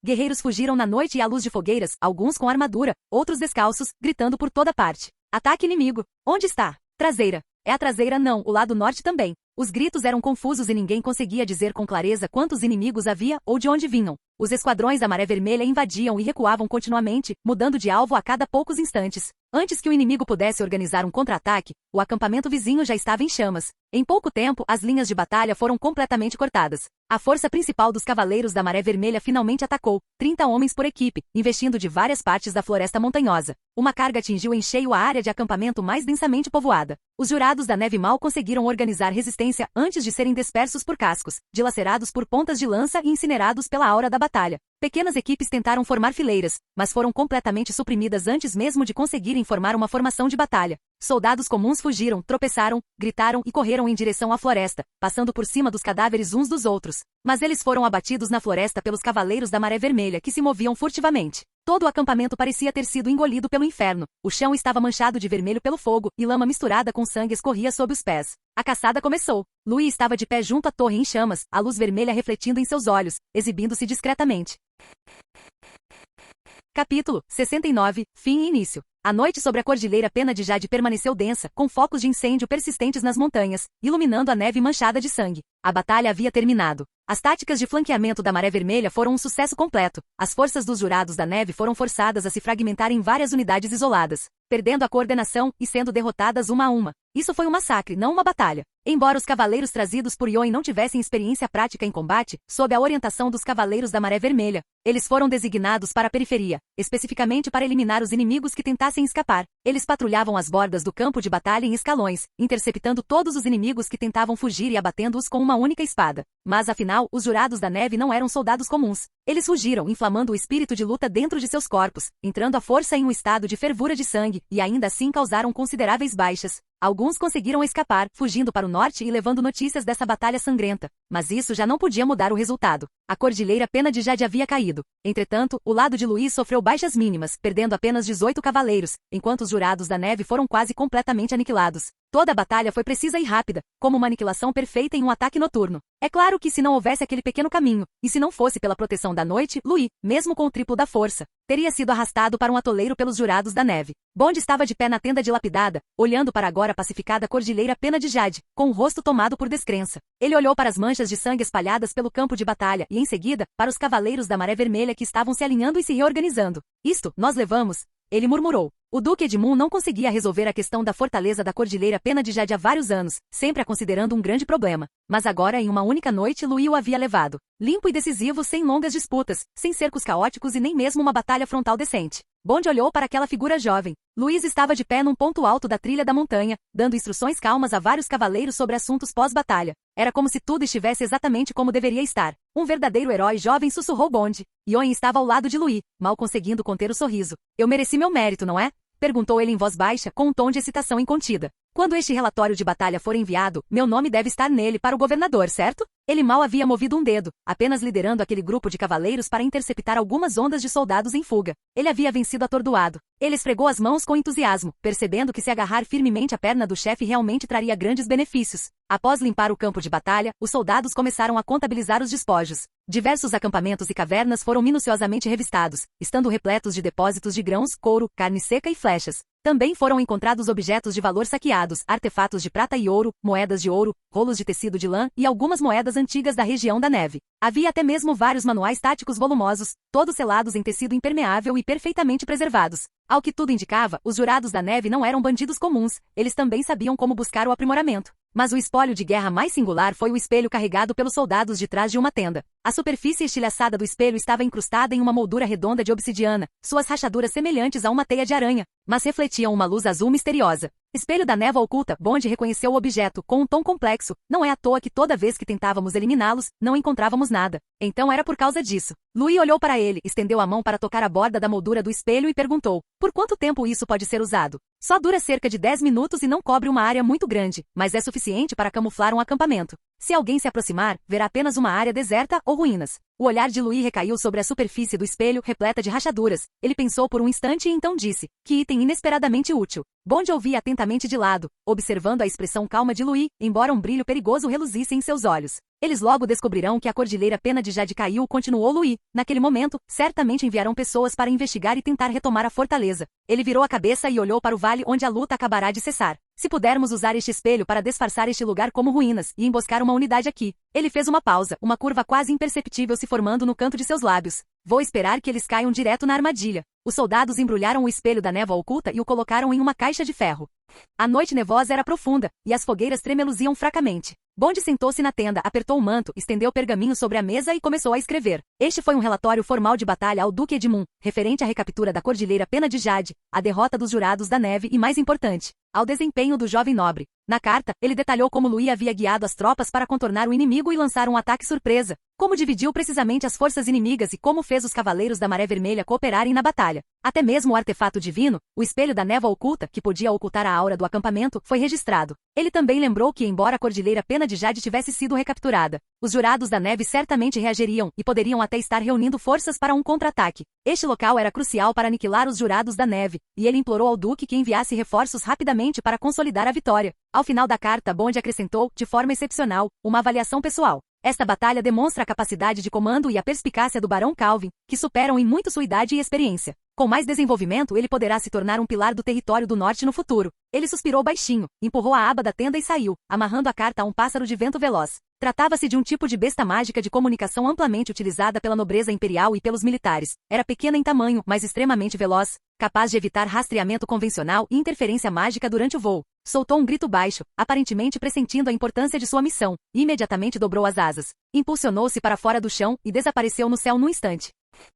Guerreiros fugiram na noite e à luz de fogueiras, alguns com armadura, outros descalços, gritando por toda parte. Ataque inimigo! Onde está? Traseira. É a traseira não, o lado norte também. Os gritos eram confusos e ninguém conseguia dizer com clareza quantos inimigos havia ou de onde vinham. Os esquadrões da Maré Vermelha invadiam e recuavam continuamente, mudando de alvo a cada poucos instantes. Antes que o inimigo pudesse organizar um contra-ataque, o acampamento vizinho já estava em chamas. Em pouco tempo, as linhas de batalha foram completamente cortadas. A força principal dos cavaleiros da Maré Vermelha finalmente atacou, 30 homens por equipe, investindo de várias partes da floresta montanhosa. Uma carga atingiu em cheio a área de acampamento mais densamente povoada. Os Jurados da Neve mal conseguiram organizar resistência antes de serem dispersos por cascos, dilacerados por pontas de lança e incinerados pela aura da batalha. Pequenas equipes tentaram formar fileiras, mas foram completamente suprimidas antes mesmo de conseguirem formar uma formação de batalha. Soldados comuns fugiram, tropeçaram, gritaram e correram em direção à floresta, passando por cima dos cadáveres uns dos outros. Mas eles foram abatidos na floresta pelos cavaleiros da Maré Vermelha que se moviam furtivamente. Todo o acampamento parecia ter sido engolido pelo inferno. O chão estava manchado de vermelho pelo fogo, e lama misturada com sangue escorria sob os pés. A caçada começou. Louis estava de pé junto à torre em chamas, a luz vermelha refletindo em seus olhos, exibindo-se discretamente. Capítulo 69, Fim e Início. A noite sobre a cordilheira Pena de Jade permaneceu densa, com focos de incêndio persistentes nas montanhas, iluminando a neve manchada de sangue. A batalha havia terminado. As táticas de flanqueamento da Maré Vermelha foram um sucesso completo. As forças dos Jurados da Neve foram forçadas a se fragmentar em várias unidades isoladas, perdendo a coordenação e sendo derrotadas uma a uma. Isso foi um massacre, não uma batalha. Embora os cavaleiros trazidos por Yoin não tivessem experiência prática em combate, sob a orientação dos cavaleiros da Maré Vermelha, eles foram designados para a periferia, especificamente para eliminar os inimigos que tentassem escapar. Eles patrulhavam as bordas do campo de batalha em escalões, interceptando todos os inimigos que tentavam fugir e abatendo-os com uma única espada. Mas afinal, os Jurados da Neve não eram soldados comuns. Eles fugiram, inflamando o espírito de luta dentro de seus corpos, entrando à força em um estado de fervura de sangue, e ainda assim causaram consideráveis baixas. Alguns conseguiram escapar, fugindo para o norte e levando notícias dessa batalha sangrenta. Mas isso já não podia mudar o resultado. A cordilheira Pena de Jade havia caído. Entretanto, o lado de Louis sofreu baixas mínimas, perdendo apenas 18 cavaleiros, enquanto os Jurados da Neve foram quase completamente aniquilados. Toda a batalha foi precisa e rápida, como uma aniquilação perfeita em um ataque noturno. É claro que se não houvesse aquele pequeno caminho, e se não fosse pela proteção da noite, Louis, mesmo com o triplo da força, teria sido arrastado para um atoleiro pelos Jurados da Neve. Bond estava de pé na tenda dilapidada, olhando para a agora pacificada cordilheira Pena de Jade, com o rosto tomado por descrença. Ele olhou para as manchas de sangue espalhadas pelo campo de batalha e, em seguida, para os cavaleiros da Maré Vermelha que estavam se alinhando e se reorganizando. Isto, nós levamos. Ele murmurou. O Duque Edmund não conseguia resolver a questão da fortaleza da Cordilheira Pena de Jade há vários anos, sempre a considerando um grande problema. Mas agora, em uma única noite, Louis o havia levado. Limpo e decisivo, sem longas disputas, sem cercos caóticos e nem mesmo uma batalha frontal decente. Bond olhou para aquela figura jovem. Louis estava de pé num ponto alto da trilha da montanha, dando instruções calmas a vários cavaleiros sobre assuntos pós-batalha. Era como se tudo estivesse exatamente como deveria estar. Um verdadeiro herói jovem, sussurrou Bond. Yoen estava ao lado de Louis, mal conseguindo conter o sorriso. Eu mereci meu mérito, não é? Perguntou ele em voz baixa, com um tom de excitação incontida. Quando este relatório de batalha for enviado, meu nome deve estar nele para o governador, certo? Ele mal havia movido um dedo, apenas liderando aquele grupo de cavaleiros para interceptar algumas ondas de soldados em fuga. Ele havia vencido atordoado. Ele esfregou as mãos com entusiasmo, percebendo que se agarrar firmemente à perna do chefe realmente traria grandes benefícios. Após limpar o campo de batalha, os soldados começaram a contabilizar os despojos. Diversos acampamentos e cavernas foram minuciosamente revistados, estando repletos de depósitos de grãos, couro, carne seca e flechas. Também foram encontrados objetos de valor saqueados, artefatos de prata e ouro, moedas de ouro, rolos de tecido de lã e algumas moedas antigas da região da neve. Havia até mesmo vários manuais táticos volumosos, todos selados em tecido impermeável e perfeitamente preservados. Ao que tudo indicava, os jurados da neve não eram bandidos comuns, eles também sabiam como buscar o aprimoramento. Mas o espólio de guerra mais singular foi o espelho carregado pelos soldados de trás de uma tenda. A superfície estilhaçada do espelho estava incrustada em uma moldura redonda de obsidiana, suas rachaduras semelhantes a uma teia de aranha, mas refletiam uma luz azul misteriosa. Espelho da névoa oculta, Bond reconheceu o objeto, com um tom complexo. Não é à toa que toda vez que tentávamos eliminá-los, não encontrávamos nada. Então era por causa disso. Louis olhou para ele, estendeu a mão para tocar a borda da moldura do espelho e perguntou, por quanto tempo isso pode ser usado? Só dura cerca de 10 minutos e não cobre uma área muito grande, mas é suficiente para camuflar um acampamento. Se alguém se aproximar, verá apenas uma área deserta ou ruínas. O olhar de Louis recaiu sobre a superfície do espelho, repleta de rachaduras. Ele pensou por um instante e então disse, que item inesperadamente útil. Bond ouvia atentamente de lado, observando a expressão calma de Louis, embora um brilho perigoso reluzisse em seus olhos. Eles logo descobrirão que a Cordilheira Pena de Jade caiu, continuou Louis. Naquele momento, certamente enviarão pessoas para investigar e tentar retomar a fortaleza. Ele virou a cabeça e olhou para o vale onde a luta acabará de cessar. Se pudermos usar este espelho para disfarçar este lugar como ruínas e emboscar uma unidade aqui. Ele fez uma pausa, uma curva quase imperceptível se formando no canto de seus lábios. Vou esperar que eles caiam direto na armadilha. Os soldados embrulharam o espelho da névoa oculta e o colocaram em uma caixa de ferro. A noite nevosa era profunda, e as fogueiras tremeluziam fracamente. Bond sentou-se na tenda, apertou o manto, estendeu o pergaminho sobre a mesa e começou a escrever. Este foi um relatório formal de batalha ao Duque Edmund, referente à recaptura da Cordilheira Pena de Jade, a derrota dos Jurados da Neve e, mais importante, ao desempenho do jovem nobre. Na carta, ele detalhou como Louis havia guiado as tropas para contornar o inimigo e lançar um ataque surpresa, como dividiu precisamente as forças inimigas e como fez os Cavaleiros da Maré Vermelha cooperarem na batalha. Até mesmo o artefato divino, o espelho da névoa oculta, que podia ocultar a aura do acampamento, foi registrado. Ele também lembrou que, embora a Cordilheira Pena de Jade tivesse sido recapturada, os Jurados da Neve certamente reagiriam e poderiam até estar reunindo forças para um contra-ataque. Este local era crucial para aniquilar os Jurados da Neve, e ele implorou ao Duque que enviasse reforços rapidamente para consolidar a vitória. Ao final da carta, Bond acrescentou, de forma excepcional, uma avaliação pessoal. Esta batalha demonstra a capacidade de comando e a perspicácia do Barão Calvin, que superam em muito sua idade e experiência. Com mais desenvolvimento, ele poderá se tornar um pilar do território do norte no futuro. Ele suspirou baixinho, empurrou a aba da tenda e saiu, amarrando a carta a um pássaro de vento veloz. Tratava-se de um tipo de besta mágica de comunicação amplamente utilizada pela nobreza imperial e pelos militares. Era pequena em tamanho, mas extremamente veloz, capaz de evitar rastreamento convencional e interferência mágica durante o voo. Soltou um grito baixo, aparentemente pressentindo a importância de sua missão, e imediatamente dobrou as asas. Impulsionou-se para fora do chão e desapareceu no céu num instante.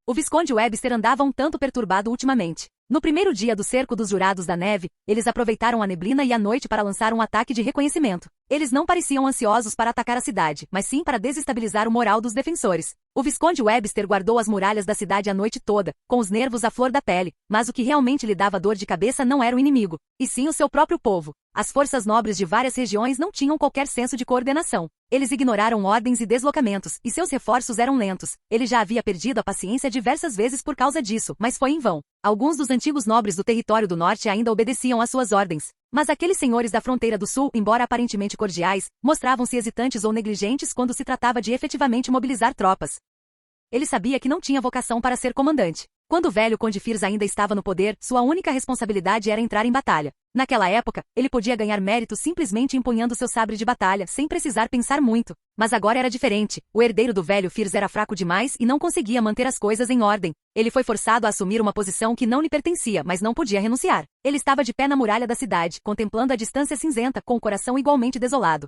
O Visconde Webster andava um tanto perturbado ultimamente. No primeiro dia do cerco dos Jurados da Neve, eles aproveitaram a neblina e a noite para lançar um ataque de reconhecimento. Eles não pareciam ansiosos para atacar a cidade, mas sim para desestabilizar o moral dos defensores. O Visconde Webster guardou as muralhas da cidade a noite toda, com os nervos à flor da pele, mas o que realmente lhe dava dor de cabeça não era o inimigo, e sim o seu próprio povo. As forças nobres de várias regiões não tinham qualquer senso de coordenação. Eles ignoraram ordens e deslocamentos, e seus reforços eram lentos. Ele já havia perdido a paciência diversas vezes por causa disso, mas foi em vão. Alguns dos antigos nobres do território do norte ainda obedeciam às suas ordens. Mas aqueles senhores da fronteira do sul, embora aparentemente cordiais, mostravam-se hesitantes ou negligentes quando se tratava de efetivamente mobilizar tropas. Ele sabia que não tinha vocação para ser comandante. Quando o velho Conde Firs ainda estava no poder, sua única responsabilidade era entrar em batalha. Naquela época, ele podia ganhar mérito simplesmente empunhando seu sabre de batalha, sem precisar pensar muito. Mas agora era diferente. O herdeiro do velho Firs era fraco demais e não conseguia manter as coisas em ordem. Ele foi forçado a assumir uma posição que não lhe pertencia, mas não podia renunciar. Ele estava de pé na muralha da cidade, contemplando a distância cinzenta, com o coração igualmente desolado.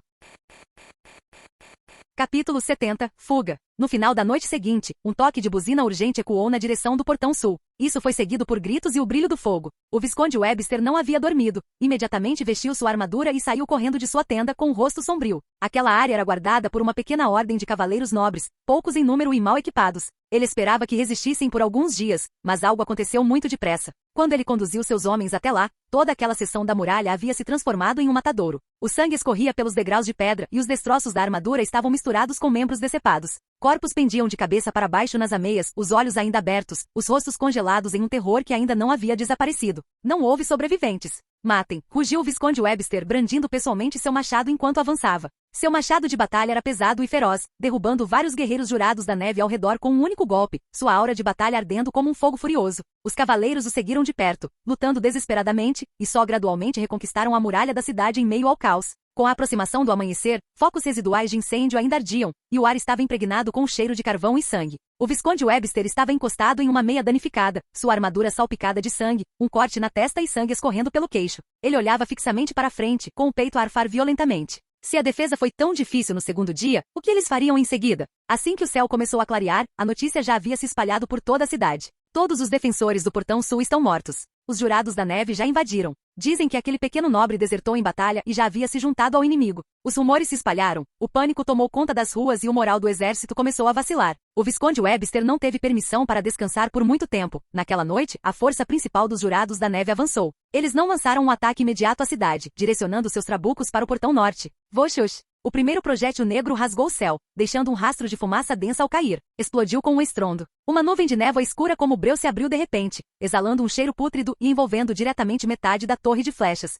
Capítulo 70. Fuga. No final da noite seguinte, um toque de buzina urgente ecoou na direção do portão sul. Isso foi seguido por gritos e o brilho do fogo. O Visconde Webster não havia dormido. Imediatamente vestiu sua armadura e saiu correndo de sua tenda com o rosto sombrio. Aquela área era guardada por uma pequena ordem de cavaleiros nobres, poucos em número e mal equipados. Ele esperava que resistissem por alguns dias, mas algo aconteceu muito depressa. Quando ele conduziu seus homens até lá, toda aquela seção da muralha havia se transformado em um matadouro. O sangue escorria pelos degraus de pedra e os destroços da armadura estavam misturados com membros decepados. Corpos pendiam de cabeça para baixo nas ameias, os olhos ainda abertos, os rostos congelados em um terror que ainda não havia desaparecido. Não houve sobreviventes. Matem, rugiu o Visconde Webster brandindo pessoalmente seu machado enquanto avançava. Seu machado de batalha era pesado e feroz, derrubando vários guerreiros jurados da neve ao redor com um único golpe, sua aura de batalha ardendo como um fogo furioso. Os cavaleiros o seguiram de perto, lutando desesperadamente, e só gradualmente reconquistaram a muralha da cidade em meio ao caos. Com a aproximação do amanhecer, focos residuais de incêndio ainda ardiam, e o ar estava impregnado com o cheiro de carvão e sangue. O Visconde Webster estava encostado em uma meia danificada, sua armadura salpicada de sangue, um corte na testa e sangue escorrendo pelo queixo. Ele olhava fixamente para a frente, com o peito a arfar violentamente. Se a defesa foi tão difícil no segundo dia, o que eles fariam em seguida? Assim que o céu começou a clarear, a notícia já havia se espalhado por toda a cidade. Todos os defensores do Portão Sul estão mortos. Os jurados da neve já invadiram. Dizem que aquele pequeno nobre desertou em batalha e já havia se juntado ao inimigo. Os rumores se espalharam, o pânico tomou conta das ruas e o moral do exército começou a vacilar. O Visconde Webster não teve permissão para descansar por muito tempo. Naquela noite, a força principal dos jurados da neve avançou. Eles não lançaram um ataque imediato à cidade, direcionando seus trabucos para o portão norte. Voxux! O primeiro projétil negro rasgou o céu, deixando um rastro de fumaça densa ao cair. Explodiu com um estrondo. Uma nuvem de névoa escura como breu se abriu de repente, exalando um cheiro pútrido e envolvendo diretamente metade da torre de flechas.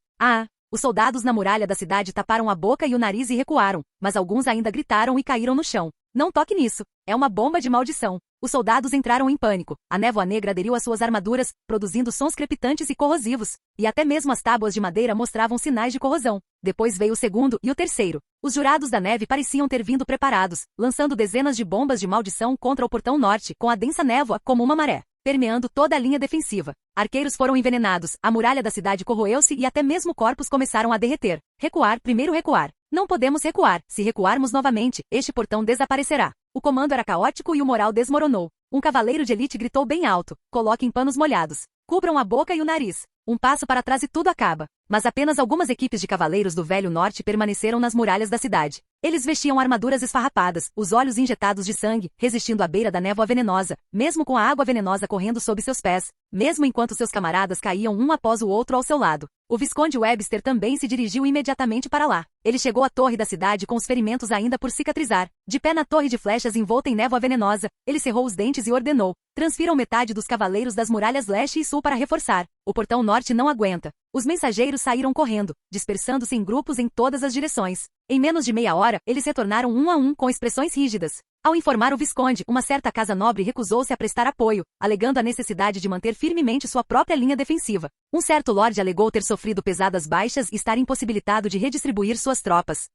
Os soldados na muralha da cidade taparam a boca e o nariz e recuaram, mas alguns ainda gritaram e caíram no chão. Não toque nisso. É uma bomba de maldição. Os soldados entraram em pânico. A névoa negra aderiu às suas armaduras, produzindo sons crepitantes e corrosivos. E até mesmo as tábuas de madeira mostravam sinais de corrosão. Depois veio o segundo e o terceiro. Os jurados da neve pareciam ter vindo preparados, lançando dezenas de bombas de maldição contra o portão norte, com a densa névoa como uma maré, permeando toda a linha defensiva. Arqueiros foram envenenados, a muralha da cidade corroeu-se e até mesmo corpos começaram a derreter. Recuar, primeiro recuar. Não podemos recuar. Se recuarmos novamente, este portão desaparecerá. O comando era caótico e o moral desmoronou. Um cavaleiro de elite gritou bem alto: coloquem panos molhados. Cubram a boca e o nariz. Um passo para trás e tudo acaba. Mas apenas algumas equipes de cavaleiros do Velho Norte permaneceram nas muralhas da cidade. Eles vestiam armaduras esfarrapadas, os olhos injetados de sangue, resistindo à beira da névoa venenosa, mesmo com a água venenosa correndo sob seus pés, mesmo enquanto seus camaradas caíam um após o outro ao seu lado. O Visconde Webster também se dirigiu imediatamente para lá. Ele chegou à torre da cidade com os ferimentos ainda por cicatrizar. De pé na torre de flechas envolta em névoa venenosa, ele cerrou os dentes e ordenou: transfiram metade dos cavaleiros das muralhas leste e sul para reforçar. O portão norte não aguenta. Os mensageiros saíram correndo, dispersando-se em grupos em todas as direções. Em menos de meia hora, eles retornaram um a um com expressões rígidas. Ao informar o Visconde, uma certa casa nobre recusou-se a prestar apoio, alegando a necessidade de manter firmemente sua própria linha defensiva. Um certo lorde alegou ter sofrido pesadas baixas e estar impossibilitado de redistribuir suas tropas.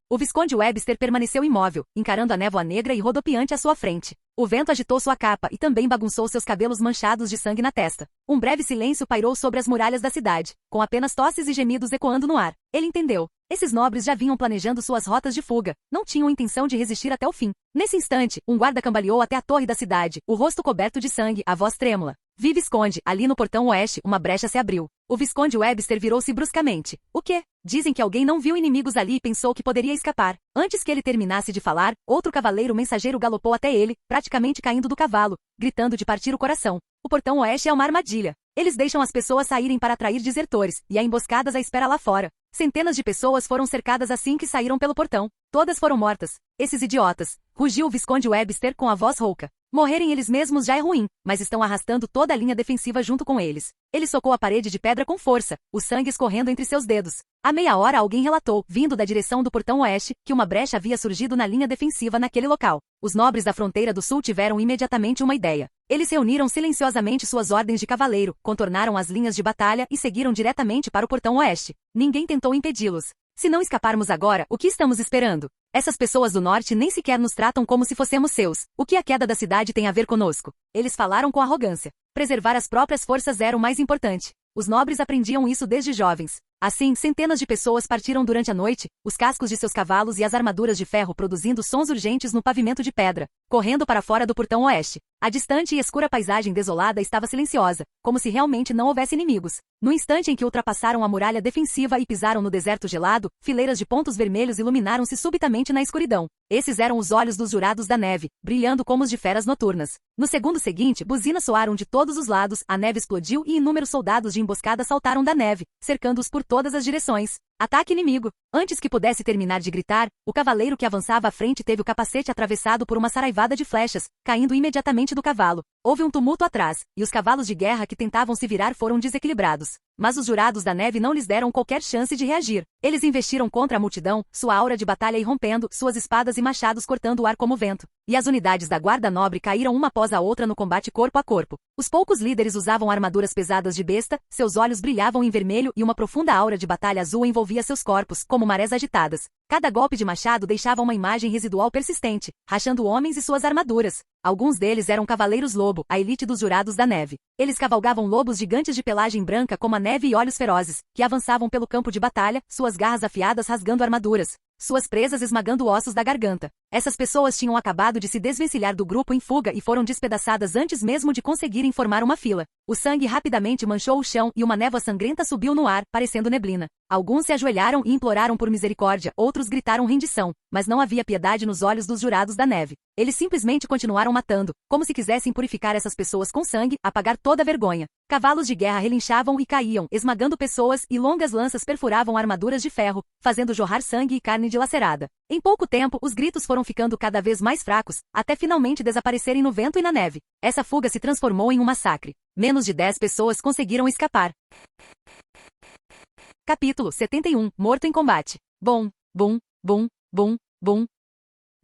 O Visconde Webster permaneceu imóvel, encarando a névoa negra e rodopiante à sua frente. O vento agitou sua capa e também bagunçou seus cabelos manchados de sangue na testa. Um breve silêncio pairou sobre as muralhas da cidade, com apenas tosses e gemidos ecoando no ar. Ele entendeu. Esses nobres já vinham planejando suas rotas de fuga, não tinham intenção de resistir até o fim. Nesse instante, um guarda cambaleou até a torre da cidade, o rosto coberto de sangue, a voz trêmula. Vi Visconde, ali no portão oeste, uma brecha se abriu. O Visconde Webster virou-se bruscamente. O quê? Dizem que alguém não viu inimigos ali e pensou que poderia escapar. Antes que ele terminasse de falar, outro cavaleiro mensageiro galopou até ele, praticamente caindo do cavalo, gritando de partir o coração. O portão oeste é uma armadilha. Eles deixam as pessoas saírem para atrair desertores, e há emboscadas à espera lá fora. Centenas de pessoas foram cercadas assim que saíram pelo portão. Todas foram mortas. Esses idiotas. Rugiu o Visconde Webster com a voz rouca. Morrerem eles mesmos já é ruim, mas estão arrastando toda a linha defensiva junto com eles. Ele socou a parede de pedra com força, o sangue escorrendo entre seus dedos. À meia hora alguém relatou, vindo da direção do portão oeste, que uma brecha havia surgido na linha defensiva naquele local. Os nobres da fronteira do sul tiveram imediatamente uma ideia. Eles reuniram silenciosamente suas ordens de cavaleiro, contornaram as linhas de batalha e seguiram diretamente para o portão oeste. Ninguém tentou impedi-los. Se não escaparmos agora, o que estamos esperando? Essas pessoas do norte nem sequer nos tratam como se fossemos seus. O que a queda da cidade tem a ver conosco? Eles falaram com arrogância. Preservar as próprias forças era o mais importante. Os nobres aprendiam isso desde jovens. Assim, centenas de pessoas partiram durante a noite, os cascos de seus cavalos e as armaduras de ferro produzindo sons urgentes no pavimento de pedra, correndo para fora do portão oeste. A distante e escura paisagem desolada estava silenciosa, como se realmente não houvesse inimigos. No instante em que ultrapassaram a muralha defensiva e pisaram no deserto gelado, fileiras de pontos vermelhos iluminaram-se subitamente na escuridão. Esses eram os olhos dos jurados da neve, brilhando como os de feras noturnas. No segundo seguinte, buzinas soaram de todos os lados, a neve explodiu e inúmeros soldados de emboscada saltaram da neve, cercando-os por todas as direções. Ataque inimigo! Antes que pudesse terminar de gritar, o cavaleiro que avançava à frente teve o capacete atravessado por uma saraivada de flechas, caindo imediatamente do cavalo. Houve um tumulto atrás, e os cavalos de guerra que tentavam se virar foram desequilibrados. Mas os jurados da neve não lhes deram qualquer chance de reagir. Eles investiram contra a multidão, sua aura de batalha irrompendo, suas espadas e machados cortando o ar como vento. E as unidades da guarda nobre caíram uma após a outra no combate corpo a corpo. Os poucos líderes usavam armaduras pesadas de besta, seus olhos brilhavam em vermelho e uma profunda aura de batalha azul envolvia seus corpos, como marés agitadas. Cada golpe de machado deixava uma imagem residual persistente, rachando homens e suas armaduras. Alguns deles eram cavaleiros lobo, a elite dos jurados da neve. Eles cavalgavam lobos gigantes de pelagem branca como a neve e olhos ferozes, que avançavam pelo campo de batalha, suas garras afiadas rasgando armaduras, suas presas esmagando ossos da garganta. Essas pessoas tinham acabado de se desvencilhar do grupo em fuga e foram despedaçadas antes mesmo de conseguirem formar uma fila. O sangue rapidamente manchou o chão e uma névoa sangrenta subiu no ar, parecendo neblina. Alguns se ajoelharam e imploraram por misericórdia, outros gritaram rendição, mas não havia piedade nos olhos dos jurados da neve. Eles simplesmente continuaram matando, como se quisessem purificar essas pessoas com sangue, apagar toda a vergonha. Cavalos de guerra relinchavam e caíam, esmagando pessoas, e longas lanças perfuravam armaduras de ferro, fazendo jorrar sangue e carne dilacerada. Em pouco tempo, os gritos foram ficando cada vez mais fracos, até finalmente desaparecerem no vento e na neve. Essa fuga se transformou em um massacre. Menos de 10 pessoas conseguiram escapar. Capítulo 71. Morto em combate. Bum, bum, bum, bum, bum.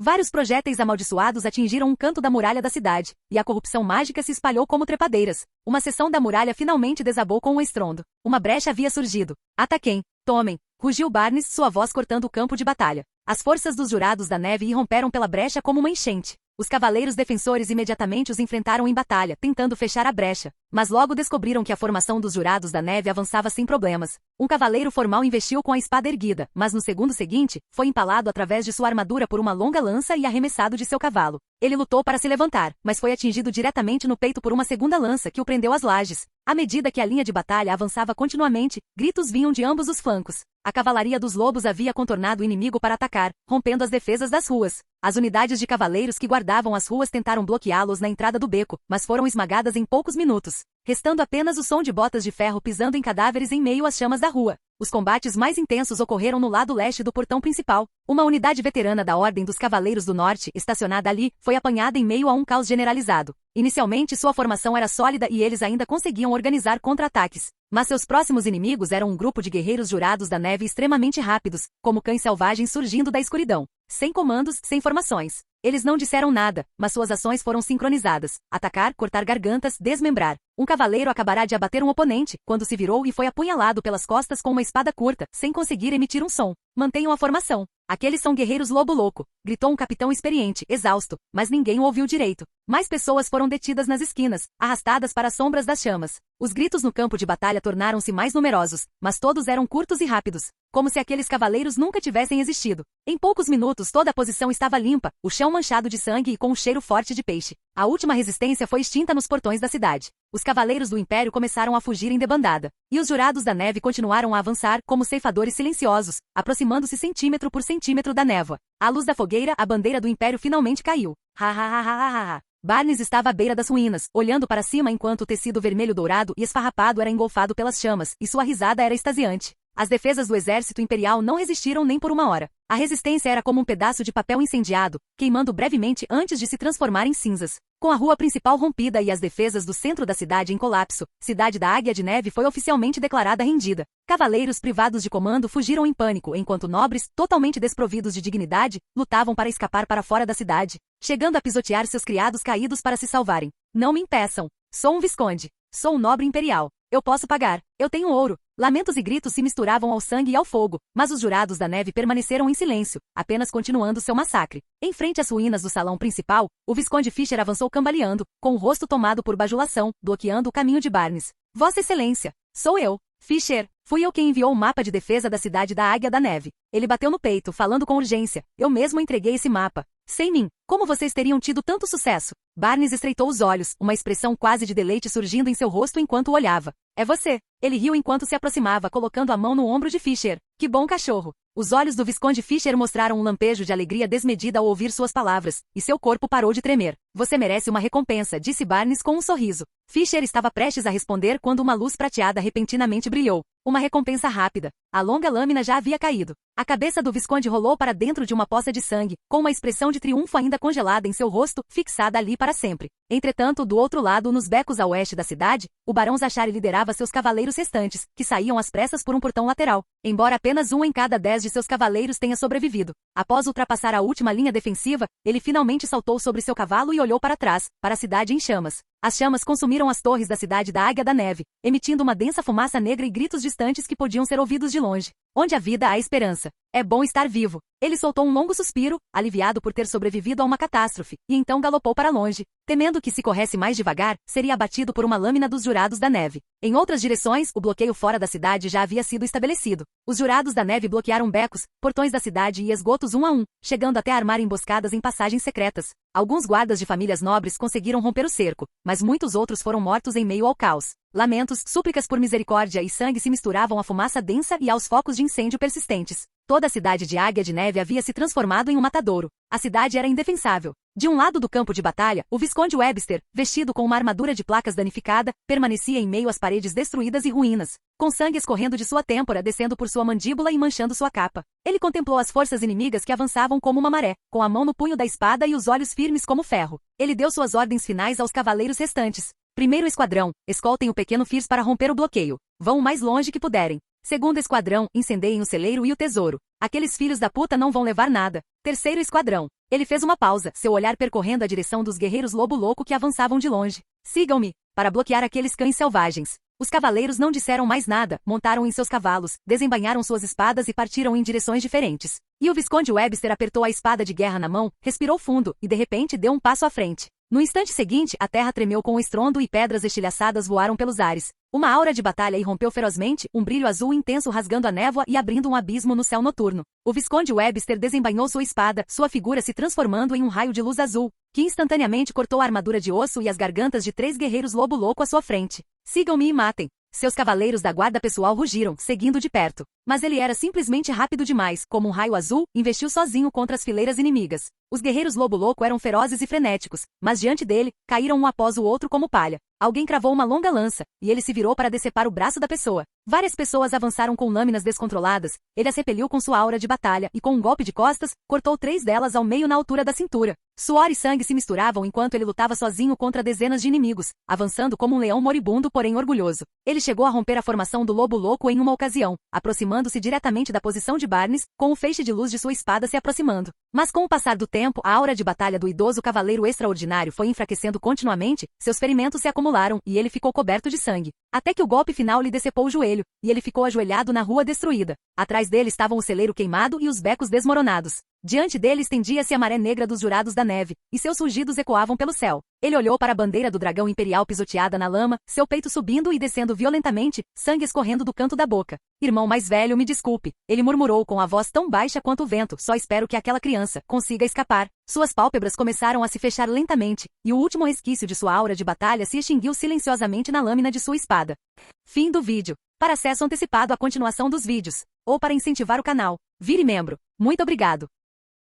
Vários projéteis amaldiçoados atingiram um canto da muralha da cidade, e a corrupção mágica se espalhou como trepadeiras. Uma seção da muralha finalmente desabou com um estrondo. Uma brecha havia surgido. Ataquem! Tomem! Rugiu Barnes, sua voz cortando o campo de batalha. As forças dos jurados da neve irromperam pela brecha como uma enchente. Os cavaleiros defensores imediatamente os enfrentaram em batalha, tentando fechar a brecha. Mas logo descobriram que a formação dos jurados da neve avançava sem problemas. Um cavaleiro formal investiu com a espada erguida, mas no segundo seguinte, foi empalado através de sua armadura por uma longa lança e arremessado de seu cavalo. Ele lutou para se levantar, mas foi atingido diretamente no peito por uma segunda lança que o prendeu às lajes. À medida que a linha de batalha avançava continuamente, gritos vinham de ambos os flancos. A cavalaria dos lobos havia contornado o inimigo para atacar, rompendo as defesas das ruas. As unidades de cavaleiros que guardavam as ruas tentaram bloqueá-los na entrada do beco, mas foram esmagadas em poucos minutos, restando apenas o som de botas de ferro pisando em cadáveres em meio às chamas da rua. Os combates mais intensos ocorreram no lado leste do portão principal. Uma unidade veterana da Ordem dos Cavaleiros do Norte, estacionada ali, foi apanhada em meio a um caos generalizado. Inicialmente sua formação era sólida e eles ainda conseguiam organizar contra-ataques. Mas seus próximos inimigos eram um grupo de guerreiros jurados da neve extremamente rápidos, como cães selvagens surgindo da escuridão. Sem comandos, sem formações. Eles não disseram nada, mas suas ações foram sincronizadas. Atacar, cortar gargantas, desmembrar. Um cavaleiro acabará de abater um oponente, quando se virou e foi apunhalado pelas costas com uma espada curta, sem conseguir emitir um som. Mantenham a formação. Aqueles são guerreiros lobo louco, gritou um capitão experiente, exausto, mas ninguém o ouviu direito. Mais pessoas foram detidas nas esquinas, arrastadas para as sombras das chamas. Os gritos no campo de batalha tornaram-se mais numerosos, mas todos eram curtos e rápidos, como se aqueles cavaleiros nunca tivessem existido. Em poucos minutos toda a posição estava limpa, o chão manchado de sangue e com um cheiro forte de peixe. A última resistência foi extinta nos portões da cidade. Os cavaleiros do Império começaram a fugir em debandada, e os jurados da neve continuaram a avançar como ceifadores silenciosos, aproximando-se centímetro por centímetro da névoa. À luz da fogueira, a bandeira do Império finalmente caiu. Ha ha ha ha ha ha. Barnes estava à beira das ruínas, olhando para cima enquanto o tecido vermelho dourado e esfarrapado era engolfado pelas chamas, e sua risada era extasiante. As defesas do exército imperial não resistiram nem por uma hora. A resistência era como um pedaço de papel incendiado, queimando brevemente antes de se transformar em cinzas. Com a rua principal rompida e as defesas do centro da cidade em colapso, Cidade da Águia de Neve foi oficialmente declarada rendida. Cavaleiros privados de comando fugiram em pânico, enquanto nobres, totalmente desprovidos de dignidade, lutavam para escapar para fora da cidade, chegando a pisotear seus criados caídos para se salvarem. Não me impeçam. Sou um visconde. Sou um nobre imperial. Eu posso pagar. Eu tenho ouro. Lamentos e gritos se misturavam ao sangue e ao fogo, mas os jurados da neve permaneceram em silêncio, apenas continuando seu massacre. Em frente às ruínas do salão principal, o Visconde Fisher avançou cambaleando, com o rosto tomado por bajulação, bloqueando o caminho de Barnes. Vossa Excelência, sou eu, Fisher. Fui eu quem enviou o mapa de defesa da Cidade da Águia da Neve. Ele bateu no peito, falando com urgência. Eu mesmo entreguei esse mapa. Sem mim, como vocês teriam tido tanto sucesso? Barnes estreitou os olhos, uma expressão quase de deleite surgindo em seu rosto enquanto o olhava. É você. Ele riu enquanto se aproximava, colocando a mão no ombro de Fisher. Que bom cachorro. Os olhos do Visconde Fisher mostraram um lampejo de alegria desmedida ao ouvir suas palavras, e seu corpo parou de tremer. Você merece uma recompensa, disse Barnes com um sorriso. Fisher estava prestes a responder quando uma luz prateada repentinamente brilhou. Uma recompensa rápida. A longa lâmina já havia caído. A cabeça do Visconde rolou para dentro de uma poça de sangue, com uma expressão de triunfo ainda congelada em seu rosto, fixada ali para sempre. Entretanto, do outro lado, nos becos a oeste da cidade, o Barão Zachary liderava seus cavaleiros restantes, que saíam às pressas por um portão lateral, embora apenas um em cada 10 de seus cavaleiros tenha sobrevivido. Após ultrapassar a última linha defensiva, ele finalmente saltou sobre seu cavalo e olhou para trás, para a cidade em chamas. As chamas consumiram as torres da Cidade da Águia da Neve, emitindo uma densa fumaça negra e gritos distantes que podiam ser ouvidos de longe. Onde há vida há esperança. É bom estar vivo. Ele soltou um longo suspiro, aliviado por ter sobrevivido a uma catástrofe, e então galopou para longe, temendo que se corresse mais devagar, seria abatido por uma lâmina dos jurados da neve. Em outras direções, o bloqueio fora da cidade já havia sido estabelecido. Os jurados da neve bloquearam becos, portões da cidade e esgotos um a um, chegando até a armar emboscadas em passagens secretas. Alguns guardas de famílias nobres conseguiram romper o cerco, mas muitos outros foram mortos em meio ao caos. Lamentos, súplicas por misericórdia e sangue se misturavam à fumaça densa e aos focos de incêndio persistentes. Toda a cidade de Águia de Neve havia se transformado em um matadouro. A cidade era indefensável. De um lado do campo de batalha, o Visconde Webster, vestido com uma armadura de placas danificada, permanecia em meio às paredes destruídas e ruínas, com sangue escorrendo de sua têmpora descendo por sua mandíbula e manchando sua capa. Ele contemplou as forças inimigas que avançavam como uma maré, com a mão no punho da espada e os olhos firmes como ferro. Ele deu suas ordens finais aos cavaleiros restantes. Primeiro esquadrão, escoltem o pequeno Fierce para romper o bloqueio. Vão o mais longe que puderem. Segundo esquadrão, incendeiem o celeiro e o tesouro. Aqueles filhos da puta não vão levar nada. Terceiro esquadrão. Ele fez uma pausa, seu olhar percorrendo a direção dos guerreiros lobo louco que avançavam de longe. Sigam-me, para bloquear aqueles cães selvagens. Os cavaleiros não disseram mais nada, montaram em seus cavalos, desembainharam suas espadas e partiram em direções diferentes. E o Visconde Webster apertou a espada de guerra na mão, respirou fundo, e de repente deu um passo à frente. No instante seguinte, a terra tremeu com um estrondo e pedras estilhaçadas voaram pelos ares. Uma aura de batalha irrompeu ferozmente, um brilho azul intenso rasgando a névoa e abrindo um abismo no céu noturno. O Visconde Webster desembainhou sua espada, sua figura se transformando em um raio de luz azul, que instantaneamente cortou a armadura de osso e as gargantas de 3 guerreiros lobo louco à sua frente. Sigam-me e matem. Seus cavaleiros da guarda pessoal rugiram, seguindo de perto. Mas ele era simplesmente rápido demais, como um raio azul, investiu sozinho contra as fileiras inimigas. Os guerreiros lobo louco eram ferozes e frenéticos, mas diante dele, caíram um após o outro como palha. Alguém cravou uma longa lança, e ele se virou para decepar o braço da pessoa. Várias pessoas avançaram com lâminas descontroladas, ele as repeliu com sua aura de batalha e com um golpe de costas, cortou 3 delas ao meio na altura da cintura. Suor e sangue se misturavam enquanto ele lutava sozinho contra dezenas de inimigos, avançando como um leão moribundo porém orgulhoso. Ele chegou a romper a formação do lobo louco em uma ocasião, aproximando-se diretamente da posição de Barnes, com o feixe de luz de sua espada se aproximando. Mas com o passar do tempo, a aura de batalha do idoso cavaleiro extraordinário foi enfraquecendo continuamente, seus ferimentos se acumularam e ele ficou coberto de sangue. Até que o golpe final lhe decepou o joelho, e ele ficou ajoelhado na rua destruída. Atrás dele estavam o celeiro queimado e os becos desmoronados. Diante dele estendia-se a maré negra dos jurados da neve, e seus rugidos ecoavam pelo céu. Ele olhou para a bandeira do dragão imperial pisoteada na lama, seu peito subindo e descendo violentamente, sangue escorrendo do canto da boca. Irmão mais velho, me desculpe. Ele murmurou com a voz tão baixa quanto o vento, só espero que aquela criança consiga escapar. Suas pálpebras começaram a se fechar lentamente, e o último resquício de sua aura de batalha se extinguiu silenciosamente na lâmina de sua espada. Fim do vídeo. Para acesso antecipado à continuação dos vídeos, ou para incentivar o canal, vire membro. Muito obrigado.